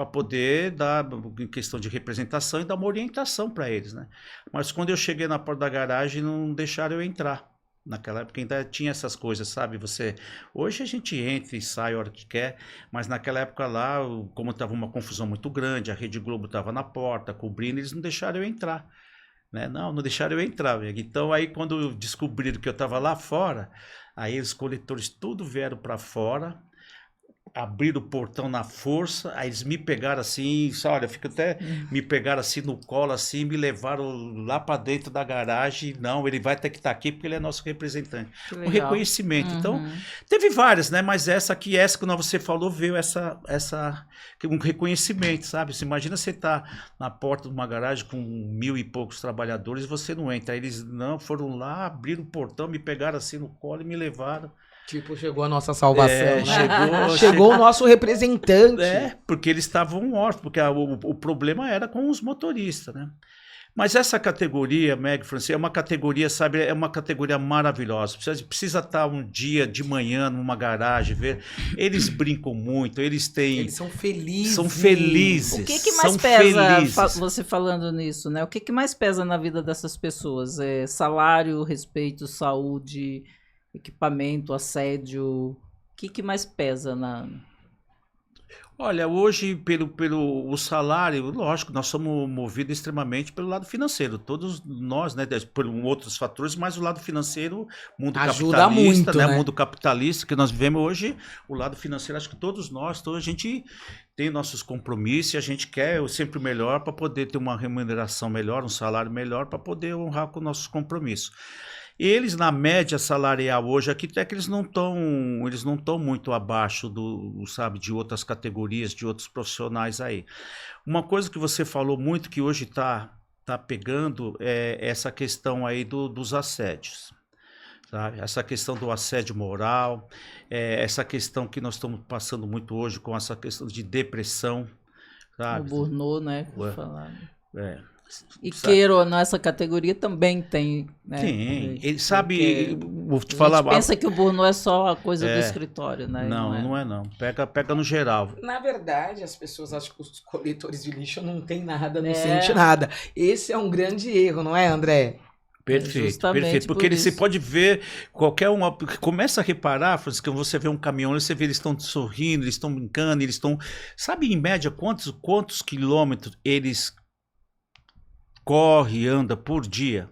poder dar, em questão de representação, e dar uma orientação para eles, né? Mas quando eu cheguei na porta da garagem, não deixaram eu entrar. Naquela época ainda tinha essas coisas, sabe? Hoje a gente entra e sai a hora que quer, mas naquela época lá, como estava uma confusão muito grande, a Rede Globo estava na porta, cobrindo, eles não deixaram eu entrar, né? Não deixaram eu entrar, amigo. Então aí quando descobriram que eu estava lá fora, aí os coletores tudo vieram para fora, abriram o portão na força, aí eles me pegaram assim, olha, me pegaram assim no colo, assim, me levaram lá para dentro da garagem. Não, ele vai ter que estar aqui porque ele é nosso representante. Um reconhecimento. Então, teve várias, né? Mas essa que você falou, veio um reconhecimento, sabe? Você imagina você estar na porta de uma garagem com 1000 e poucos trabalhadores, você não entra. Aí eles foram lá, abriram o portão, me pegaram assim no colo e me levaram. Tipo, chegou a nossa salvação, né? Chegou o nosso representante. Porque eles estavam órfãos, porque o problema era com os motoristas, né? Mas essa categoria, Meg Francisco, é uma categoria, sabe, é uma categoria maravilhosa. Precisa estar um dia de manhã numa garagem, ver. Eles brincam muito, eles são felizes. São felizes. O que mais pesa, você falando nisso, né? O que mais pesa na vida dessas pessoas? Salário, respeito, saúde, equipamento, assédio. O que mais pesa Olha, hoje, pelo o salário, lógico, nós somos movidos extremamente pelo lado financeiro. Todos nós, né, por outros fatores, mas o lado financeiro, mundo Ajuda capitalista, muito, né, né? mundo capitalista que nós vivemos hoje, o lado financeiro, acho que todos nós, toda a gente tem nossos compromissos e a gente quer sempre o melhor para poder ter uma remuneração melhor, um salário melhor, para poder honrar com nossos compromissos. Eles, na média salarial hoje aqui, até que eles não estão muito abaixo sabe, de outras categorias, de outros profissionais aí. Uma coisa que você falou muito que hoje tá pegando é essa questão aí dos assédios. Sabe? Essa questão do assédio moral, essa questão que nós estamos passando muito hoje com essa questão de depressão, O sabe? burnout, né? Ué. E Sabe? queira ou não, essa categoria também tem, né? Tem. Ele sabe, Porque vou te a falar. gente pensa que o burnout é só a coisa do É. escritório, né? Não é não. Pega no geral. Na verdade, as pessoas acham que os coletores de lixo não tem nada, não É. sente nada. Esse é um grande erro, não é, André? Perfeito, justamente perfeito. por Porque você isso. pode ver qualquer um. Começa a reparar, Francisco, você vê um caminhão, você vê eles estão sorrindo, eles estão brincando, eles estão. Sabe, em média, quantos quilômetros eles correm e andam por dia?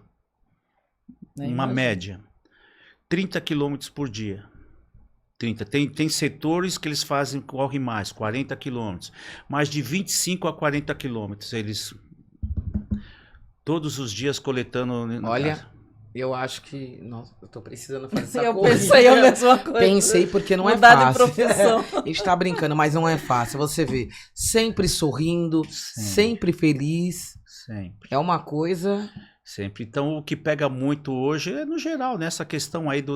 Nem Uma imagino. média. 30 quilômetros por dia. 30. Tem setores que eles correm mais, 40 quilômetros. Mas de 25 a 40 quilômetros, eles todos os dias coletando. na Olha, casa. eu acho que. Nossa, eu tô precisando fazer essa Eu corrida. pensei a mesma coisa. Pensei porque não Mudar é de fácil. profissão. A gente tá brincando, mas não é fácil. Você vê, sempre sorrindo, sempre feliz. Sempre. É uma coisa. Sempre. Então, o que pega muito hoje é no geral, nessa questão aí da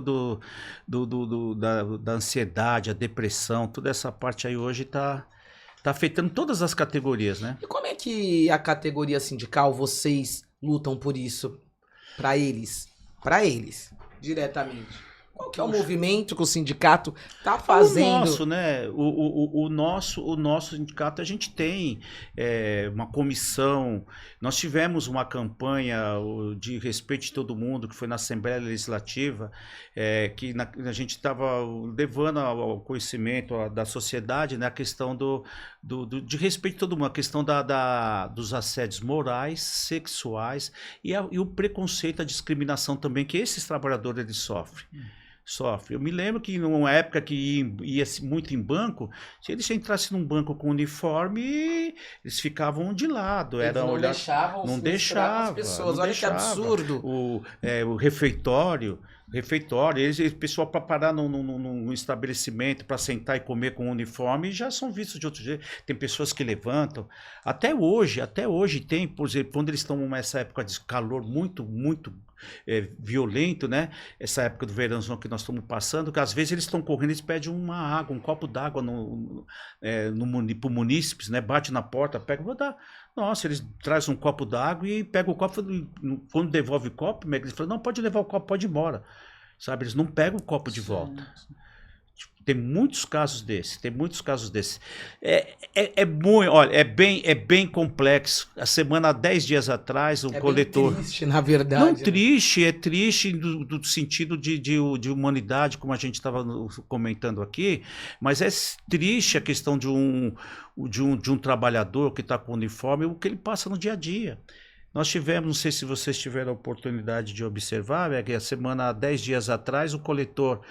ansiedade, a depressão, toda essa parte aí hoje tá afetando todas as categorias, né? E como é que a categoria sindical, vocês lutam por isso? Pra eles? Pra eles, diretamente. Qual que é o movimento que o sindicato tá fazendo? O nosso, né? O nosso sindicato, a gente tem uma comissão. Nós tivemos uma campanha de respeito de todo mundo, que foi na Assembleia Legislativa, que a gente estava levando ao conhecimento da sociedade, né, a questão de respeito de todo mundo, a questão dos assédios morais, sexuais e o preconceito, a discriminação também que esses trabalhadores eles sofrem. Eu me lembro que numa época que ia muito em banco, se eles entrassem num banco com uniforme, eles ficavam de lado. Eles Era não olhar, deixavam não misturar deixava, as pessoas. não Olha deixava. que absurdo. O refeitório, o pessoal para parar num estabelecimento para sentar e comer com uniforme já são vistos de outro jeito. Tem pessoas que levantam. Até hoje tem, por exemplo, quando eles estão nessa época de calor muito violento, né? Essa época do verãozão que nós estamos passando, que às vezes eles estão correndo, eles pedem uma água, um copo d'água para munícipes, né? Bate na porta, pega, vou dar. Nossa, eles trazem um copo d'água e pegam o copo, quando devolve o copo, eles falam, não, pode levar o copo, pode ir embora. Sabe, eles não pegam o copo de volta. Tem muitos casos desses. Olha, é bem complexo. A semana, há 10 dias atrás, o coletor. Bem triste, na verdade. Não né? triste, é triste do sentido de humanidade, como a gente estava comentando aqui, mas é triste a questão de um trabalhador que está com uniforme, o que ele passa no dia a dia. Nós tivemos, não sei se vocês tiveram a oportunidade de observar, que a semana, há 10 dias atrás, o coletor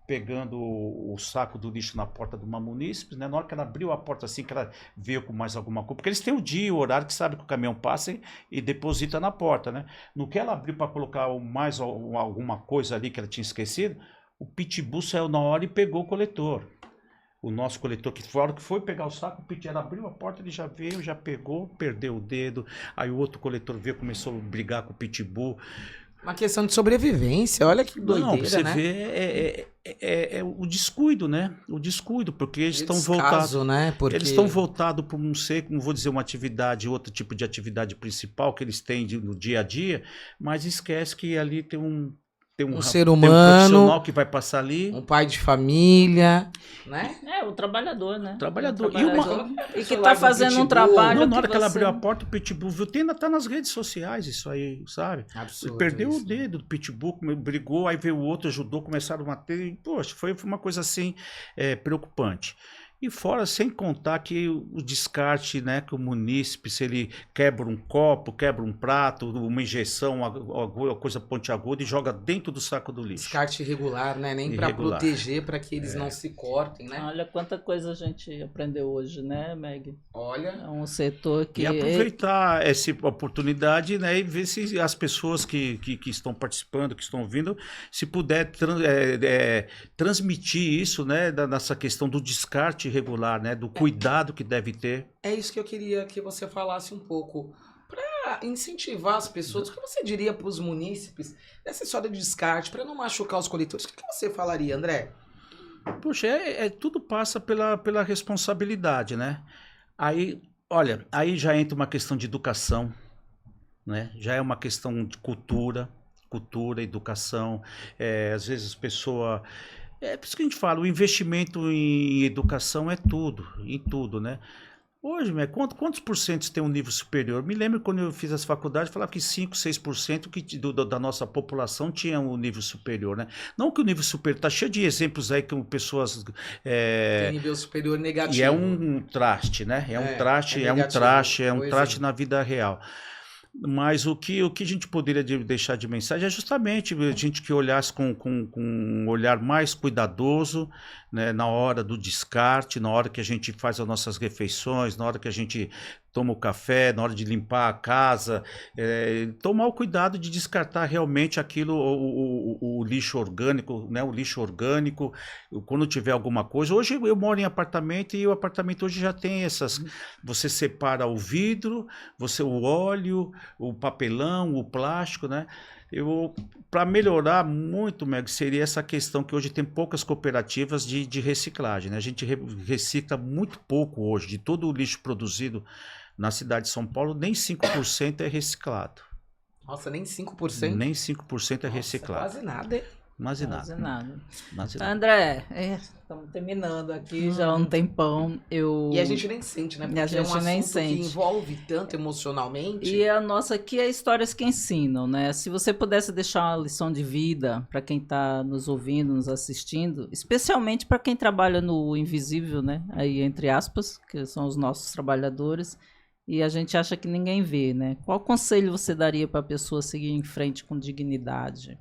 pegando o saco do lixo na porta de uma munícipe, né? Na hora que ela abriu a porta assim, que ela veio com mais alguma coisa, porque eles têm o dia, o horário que sabe que o caminhão passa e deposita na porta, né? No que ela abriu para colocar mais alguma coisa ali que ela tinha esquecido, o pitbull saiu na hora e pegou o coletor. O nosso coletor, que foi pegar o saco, o pitbull abriu a porta, ele já veio, já pegou, perdeu o dedo, aí o outro coletor veio, começou a brigar com o pitbull. Uma questão de sobrevivência, olha que doideira, Não, você né? vê, o descuido, né? O descuido, porque eles estão Descaso, voltados. né? Porque... Eles estão voltados por não ser, não vou dizer uma atividade, outro tipo de atividade principal que eles têm no dia a dia, mas esquece que ali tem um ser tem um humano, profissional que vai passar ali. um pai de família, né? O trabalhador, né? Trabalhador. E que tá fazendo um trabalho. Não, na hora que ela você- abriu a porta, o pitbull viu, tá nas redes sociais isso aí, sabe? Absurdo Ele perdeu isso. o dedo do pitbull, brigou, aí veio o outro, ajudou, começaram a bater. E, poxa, foi uma coisa assim preocupante. E fora, sem contar que o descarte, né, que o munícipe, se ele quebra um copo, quebra um prato, uma injeção, uma coisa pontiaguda e joga dentro do saco do lixo. Descarte irregular, né? Nem para Irregular. proteger, para que eles não se cortem, né? Olha quanta coisa a gente aprendeu hoje, né, Meg? Olha. É um setor que... E aproveitar essa oportunidade, né, e ver se as pessoas que estão participando, que estão ouvindo, se puder transmitir isso, né, nessa questão do descarte irregular, né, do cuidado que deve ter. É isso que eu queria que você falasse um pouco. Para incentivar as pessoas, o que você diria para os munícipes nessa história de descarte, para não machucar os coletores? O que você falaria, André? Poxa, tudo passa pela responsabilidade, né? Aí, olha, aí já entra uma questão de educação, né? Já é uma questão de cultura, educação. Às vezes a pessoa... É por isso que a gente fala, o investimento em educação é tudo, em tudo, né? Hoje, quantos porcentos tem um nível superior? Me lembro quando eu fiz as faculdades, falava que 5, 6% da nossa população tinha um nível superior, né? Não que o nível superior, tá cheio de exemplos aí com pessoas... Tem nível superior negativo. E é um traste, né? É um traste na vida real. Mas o que a gente poderia deixar de mensagem é justamente a gente que olhasse com um olhar mais cuidadoso, né, na hora do descarte, na hora que a gente faz as nossas refeições, na hora que a gente toma o café, na hora de limpar a casa, tomar o cuidado de descartar realmente aquilo, o lixo orgânico, né, o lixo orgânico, quando tiver alguma coisa. Hoje eu moro em apartamento e o apartamento hoje já tem essas, você separa o vidro, o óleo, o papelão, o plástico, né? Para melhorar muito, Meg, seria essa questão que hoje tem poucas cooperativas de reciclagem, né? A gente recicla muito pouco hoje, de todo o lixo produzido na cidade de São Paulo, nem 5% é reciclado. Nossa, nem 5%? Nem 5% é reciclado. Quase nada, hein? Quase nada. André, estamos terminando aqui já há um tempão. E a gente nem sente, né? Porque a gente é um nem assunto sente. que envolve tanto emocionalmente. E a nossa aqui é Histórias que Ensinam, né? Se você pudesse deixar uma lição de vida para quem está nos ouvindo, nos assistindo, especialmente para quem trabalha no invisível, né? Aí, entre aspas, que são os nossos trabalhadores, e a gente acha que ninguém vê, né? Qual conselho você daria para a pessoa seguir em frente com dignidade?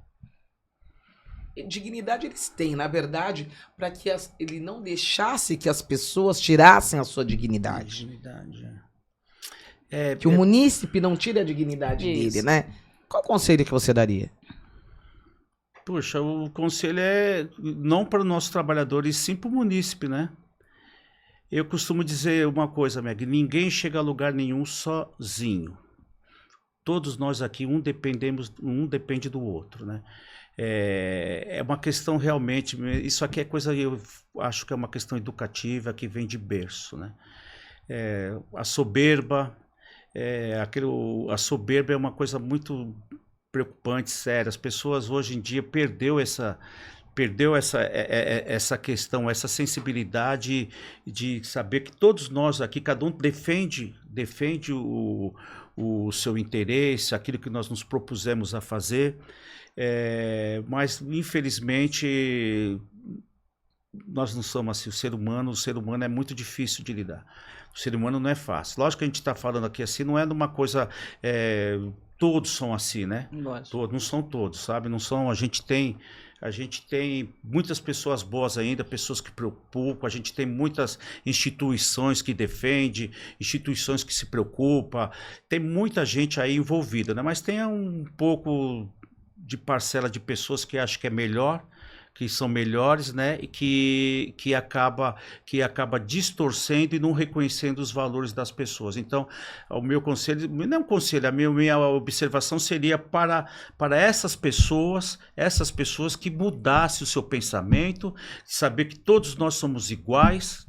Dignidade eles têm, na verdade, para que ele não deixasse que as pessoas tirassem a sua dignidade. Que o munícipe não tire a dignidade dele, né? Qual conselho que você daria? Puxa, o conselho é não para os nossos trabalhadores, sim para o munícipe, né? Eu costumo dizer uma coisa, Meg, ninguém chega a lugar nenhum sozinho. Todos nós aqui, um depende do outro, né? É uma questão realmente, isso aqui é coisa, eu acho que é uma questão educativa que vem de berço, né? A soberba, a soberba é uma coisa muito preocupante, séria. As pessoas hoje em dia perdeu essa questão, essa sensibilidade de saber que todos nós aqui, cada um defende o seu interesse, aquilo que nós nos propusemos a fazer. Mas infelizmente nós não somos assim. O ser humano é muito difícil de lidar. O ser humano não é fácil. Lógico que a gente está falando aqui assim, não é numa coisa, todos são assim, né? Não são todos, sabe? Não são. A gente tem muitas pessoas boas ainda, pessoas que preocupam, a gente tem muitas instituições que defendem, instituições que se preocupam, tem muita gente aí envolvida, né? Mas tem um pouco de parcela de pessoas que acham que é melhor, que são melhores, né? E que acaba distorcendo e não reconhecendo os valores das pessoas. Então, o meu conselho, não é um conselho, a minha observação seria para essas pessoas que mudassem o seu pensamento, saber que todos nós somos iguais.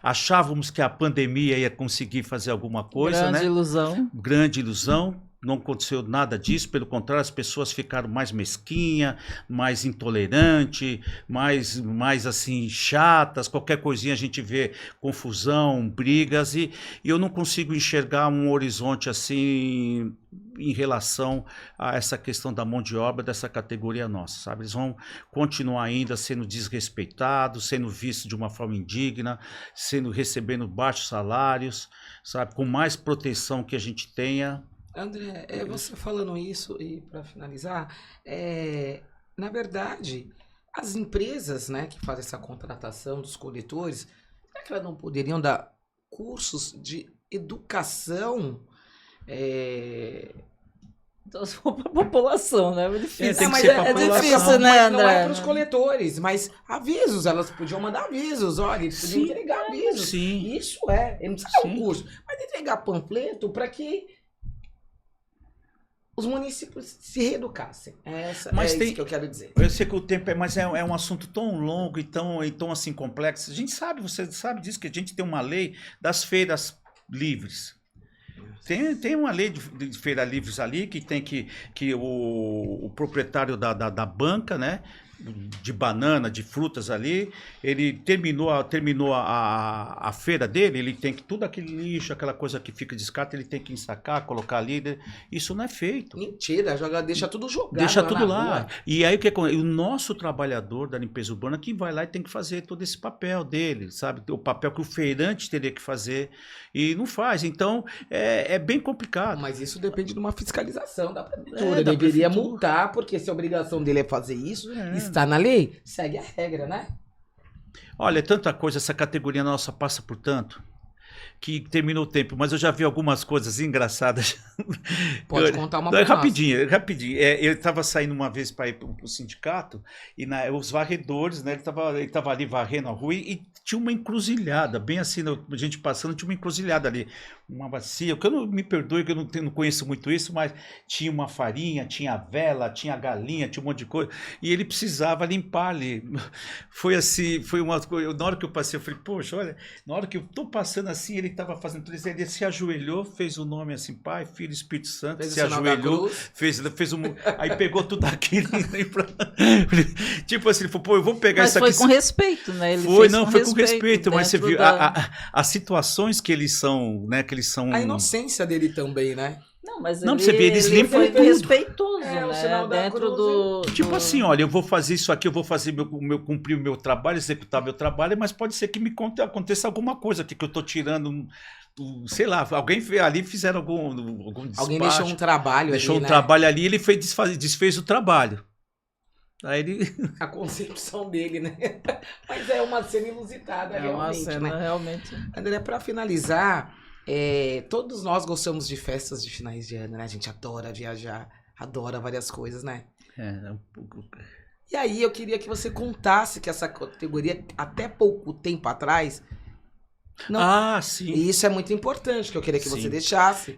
Achávamos que a pandemia ia conseguir fazer alguma coisa, Grande ilusão. Grande ilusão. não aconteceu nada disso, pelo contrário, as pessoas ficaram mais mesquinhas, mais intolerantes, mais assim, chatas, qualquer coisinha a gente vê confusão, brigas, e eu não consigo enxergar um horizonte assim em relação a essa questão da mão de obra dessa categoria nossa, sabe? Eles vão continuar ainda sendo desrespeitados, sendo vistos de uma forma indigna, recebendo baixos salários, sabe? Com mais proteção que a gente tenha. André, você falando isso, e para finalizar, na verdade, as empresas, né, que fazem essa contratação dos coletores, será que elas não poderiam dar cursos de educação? Então, se for para a população, né? É difícil. Tem que ser pra população. Difícil, né, Mas não é André? para os coletores, mas avisos, elas podiam mandar avisos, olha, eles podiam Sim, entregar avisos. sim. Isso ele não precisa dar um Sim. curso, mas entregar panfleto para que os municípios se reeducassem. Mas isso que eu quero dizer. Eu sei que o tempo mas é um assunto tão longo e tão assim complexo. A gente sabe, você sabe disso, que a gente tem uma lei das feiras livres. Tem uma lei de feira livres ali que tem que o proprietário da banca, né? De banana, de frutas ali, ele terminou a feira dele, ele tem que, tudo aquele lixo, aquela coisa que fica descarta, ele tem que ensacar, colocar ali, isso não é feito. Mentira, deixa tudo jogado. Deixa tudo na lá. rua. E aí o que acontece? O nosso trabalhador da limpeza urbana que vai lá e tem que fazer todo esse papel dele, sabe? O papel que o feirante teria que fazer e não faz. Então é bem complicado. Mas isso depende de uma fiscalização da prefeitura. Da Deveria prefeitura. multar, porque se a obrigação dele é fazer isso, É. está na lei, segue a regra, né? Olha, é tanta coisa, essa categoria nossa passa por tanto, que terminou o tempo, mas eu já vi algumas coisas engraçadas. Pode contar uma Não, pra rapidinho. Eu estava saindo uma vez para ir para o sindicato, e os varredores, né, ele tava ali varrendo a rua e tinha uma encruzilhada, bem assim, a gente passando, tinha uma encruzilhada ali, uma bacia, que eu não me perdoe, que eu não conheço muito isso, mas tinha uma farinha, tinha vela, tinha galinha, tinha um monte de coisa, e ele precisava limpar ali. Foi assim, na hora que eu passei, eu falei, poxa, olha, na hora que eu tô passando assim, ele estava fazendo tudo isso, ele se ajoelhou, fez o nome assim, Pai, Filho, Espírito Santo, Fez o se sinal da ajoelhou, cruz. fez um, aí pegou tudo aquilo, tipo assim, ele falou, pô, eu vou pegar Mas isso foi aqui. com respeito, né? Ele Foi fez com respeito, mas você dentro viu as situações que eles são, né, que eles são... A inocência dele também, né? Não, mas Não, ele, você vê, eles ele limpam foi tudo. respeitoso, É, o né? sinal da Dentro cruz, do... Tipo assim, olha, eu vou fazer isso aqui, eu vou fazer cumprir o meu trabalho, executar meu trabalho, mas pode ser que aconteça alguma coisa aqui, que eu tô tirando, sei lá, alguém ali fizeram algum despacho, Alguém deixou um trabalho deixou ali, um né? trabalho ali, ele desfez o trabalho. Aí ele... A concepção dele, né? Mas é uma cena inusitada, É uma realmente, cena, né? realmente. André, pra finalizar, todos nós gostamos de festas de finais de ano, né? A gente adora viajar, adora várias coisas, né? É um pouco... E aí eu queria que você contasse que essa categoria, até pouco tempo atrás, não. sim. E isso é muito importante, que eu queria que Sim. você deixasse.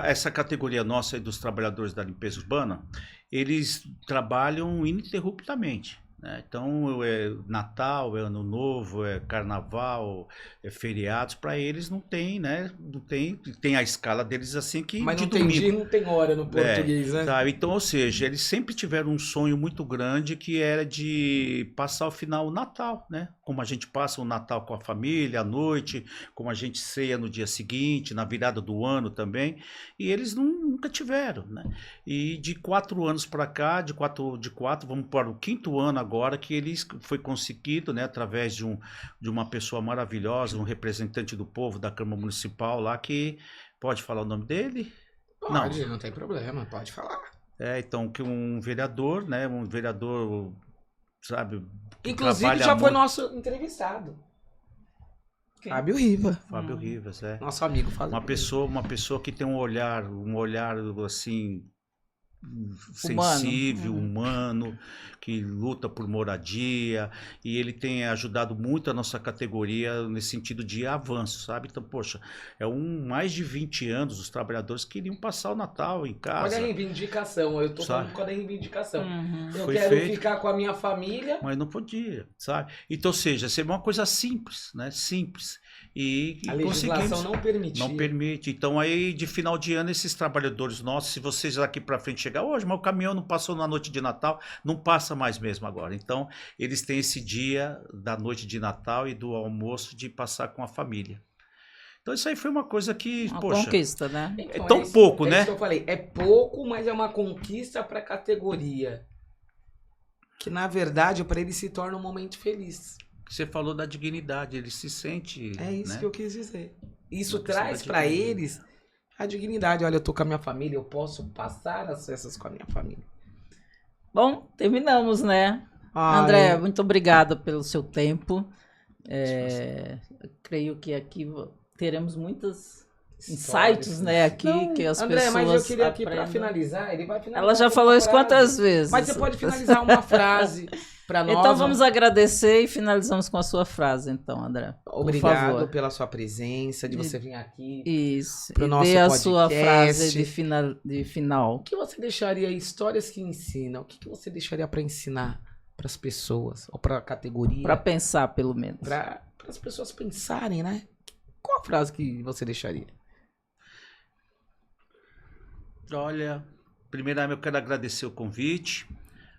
Essa categoria nossa aí dos trabalhadores da limpeza urbana, eles trabalham ininterruptamente, né? Então, Natal, Ano Novo, Carnaval, feriados, para eles não tem, né? Não tem a escala deles assim que Mas de não tem domingo. dia, não tem hora no português, né? Tá, então, ou seja, eles sempre tiveram um sonho muito grande que era de passar o Natal, né? Como a gente passa o Natal com a família, à noite, como a gente ceia no dia seguinte, na virada do ano também, e eles nunca tiveram, né? E de 4 anos para cá, de quatro, vamos para o 5º ano agora, que eles foi conseguido, né? Através de uma pessoa maravilhosa, um representante do povo da Câmara Municipal lá, que pode falar o nome dele? Pode, não tem problema, pode falar. Então, que um vereador, né? Um vereador, sabe? que Inclusive trabalha já foi muito. nosso entrevistado. Quem? Fábio Riva. Fábio Rivas, Nosso amigo Fábio uma pessoa que tem um olhar assim sensível, humano, que luta por moradia, e ele tem ajudado muito a nossa categoria nesse sentido de avanço, sabe? Então, poxa, mais de 20 anos os trabalhadores queriam passar o Natal em casa. Olha a reivindicação, eu tô sabe? falando com a reivindicação. Eu Foi quero feito, ficar com a minha família. mas não podia, sabe? Então, ou seja, seria uma coisa simples, né? Simples. E A legislação conseguimos. não permitia. Não permite. Então, aí, de final de ano, esses trabalhadores nossos, se vocês daqui para frente chegar hoje, mas o caminhão não passou na noite de Natal, não passa mais mesmo agora. Então, eles têm esse dia da noite de Natal e do almoço de passar com a família. Então, isso aí foi uma coisa que, Uma poxa, conquista, né? Então, é tão pouco, né? É isso que eu falei. É pouco, mas é uma conquista para a categoria. Que, na verdade, para ele se torna um momento feliz. Você falou da dignidade, ele se sente. É isso, né? que eu quis dizer. Isso Uma questão traz da para dignidade. eles a dignidade. Olha, eu tô com a minha família, eu posso passar as festas com a minha família. Bom, terminamos, né? Ai, André, muito obrigada pelo seu tempo. Creio que aqui teremos muitos insights, né? Aqui Não, que as André, pessoas mas eu queria aqui para aprendam. finalizar, ele vai finalizar. Ela já com falou uma isso frase. quantas vezes? Mas você pode finalizar uma frase para nós. Então vamos agradecer e finalizamos com a sua frase, então, André. Por Obrigado favor. pela sua presença, de você vir aqui. Isso. Pro E nosso dê a sua podcast. frase de final. O que você deixaria, histórias que ensinam, o que você deixaria para ensinar para as pessoas, ou para a categoria? Para pensar, pelo menos. Para as pessoas pensarem, né? Qual a frase que você deixaria? Olha, primeiramente eu quero agradecer o convite,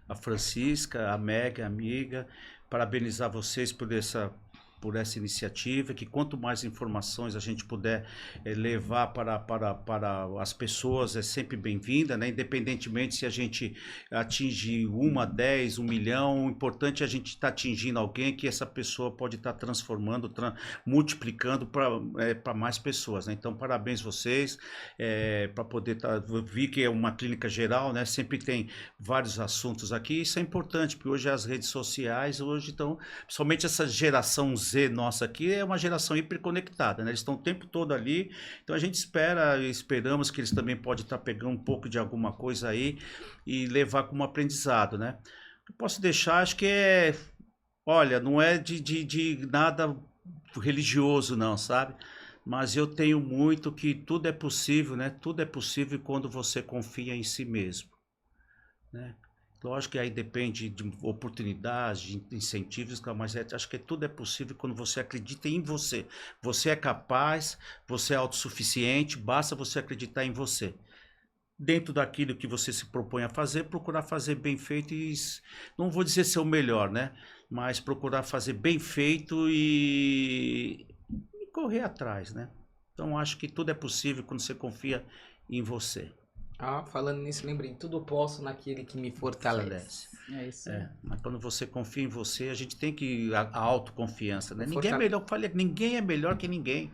a Francisca, a Meg, a amiga, parabenizar vocês por essa iniciativa, que quanto mais informações a gente puder levar para as pessoas é sempre bem-vinda, né? Independentemente se a gente atinge 1, 10, 1 milhão, o importante é a gente estar atingindo alguém que essa pessoa pode estar transformando, multiplicando para mais pessoas, né? Então, parabéns vocês, para poder vi que é uma clínica geral, né? Sempre tem vários assuntos aqui, isso é importante, porque hoje as redes sociais, hoje estão, principalmente essa geração Z nossa aqui, é uma geração hiperconectada, né? Eles estão o tempo todo ali, então a gente esperamos que eles também podem estar pegando um pouco de alguma coisa aí e levar como aprendizado, né? Eu posso deixar, acho que olha, não é de nada religioso não, sabe? Mas eu tenho muito que tudo é possível, né? Tudo é possível quando você confia em si mesmo, né? Lógico que aí depende de oportunidades, de incentivos, mas acho que tudo é possível quando você acredita em você. Você é capaz, você é autossuficiente, basta você acreditar em você. Dentro daquilo que você se propõe a fazer, procurar fazer bem feito e, não vou dizer ser o melhor, né? Mas procurar fazer bem feito e correr atrás, né? Então acho que tudo é possível quando você confia em você. Falando nisso, lembrei, tudo posso naquele que me fortalece. É isso aí. Mas quando você confia em você, a gente tem que a autoconfiança, né? Ninguém é melhor, ninguém é melhor que ninguém.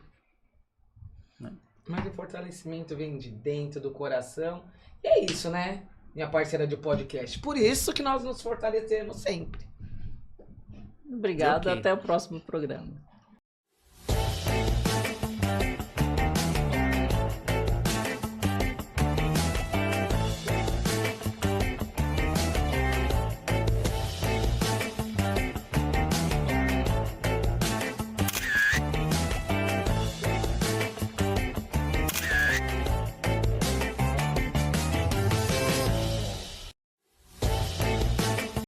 Né? Mas o fortalecimento vem de dentro do coração. E é isso, né? Minha parceira de podcast. Por isso que nós nos fortalecemos sempre. Obrigada, Ok. até o próximo programa.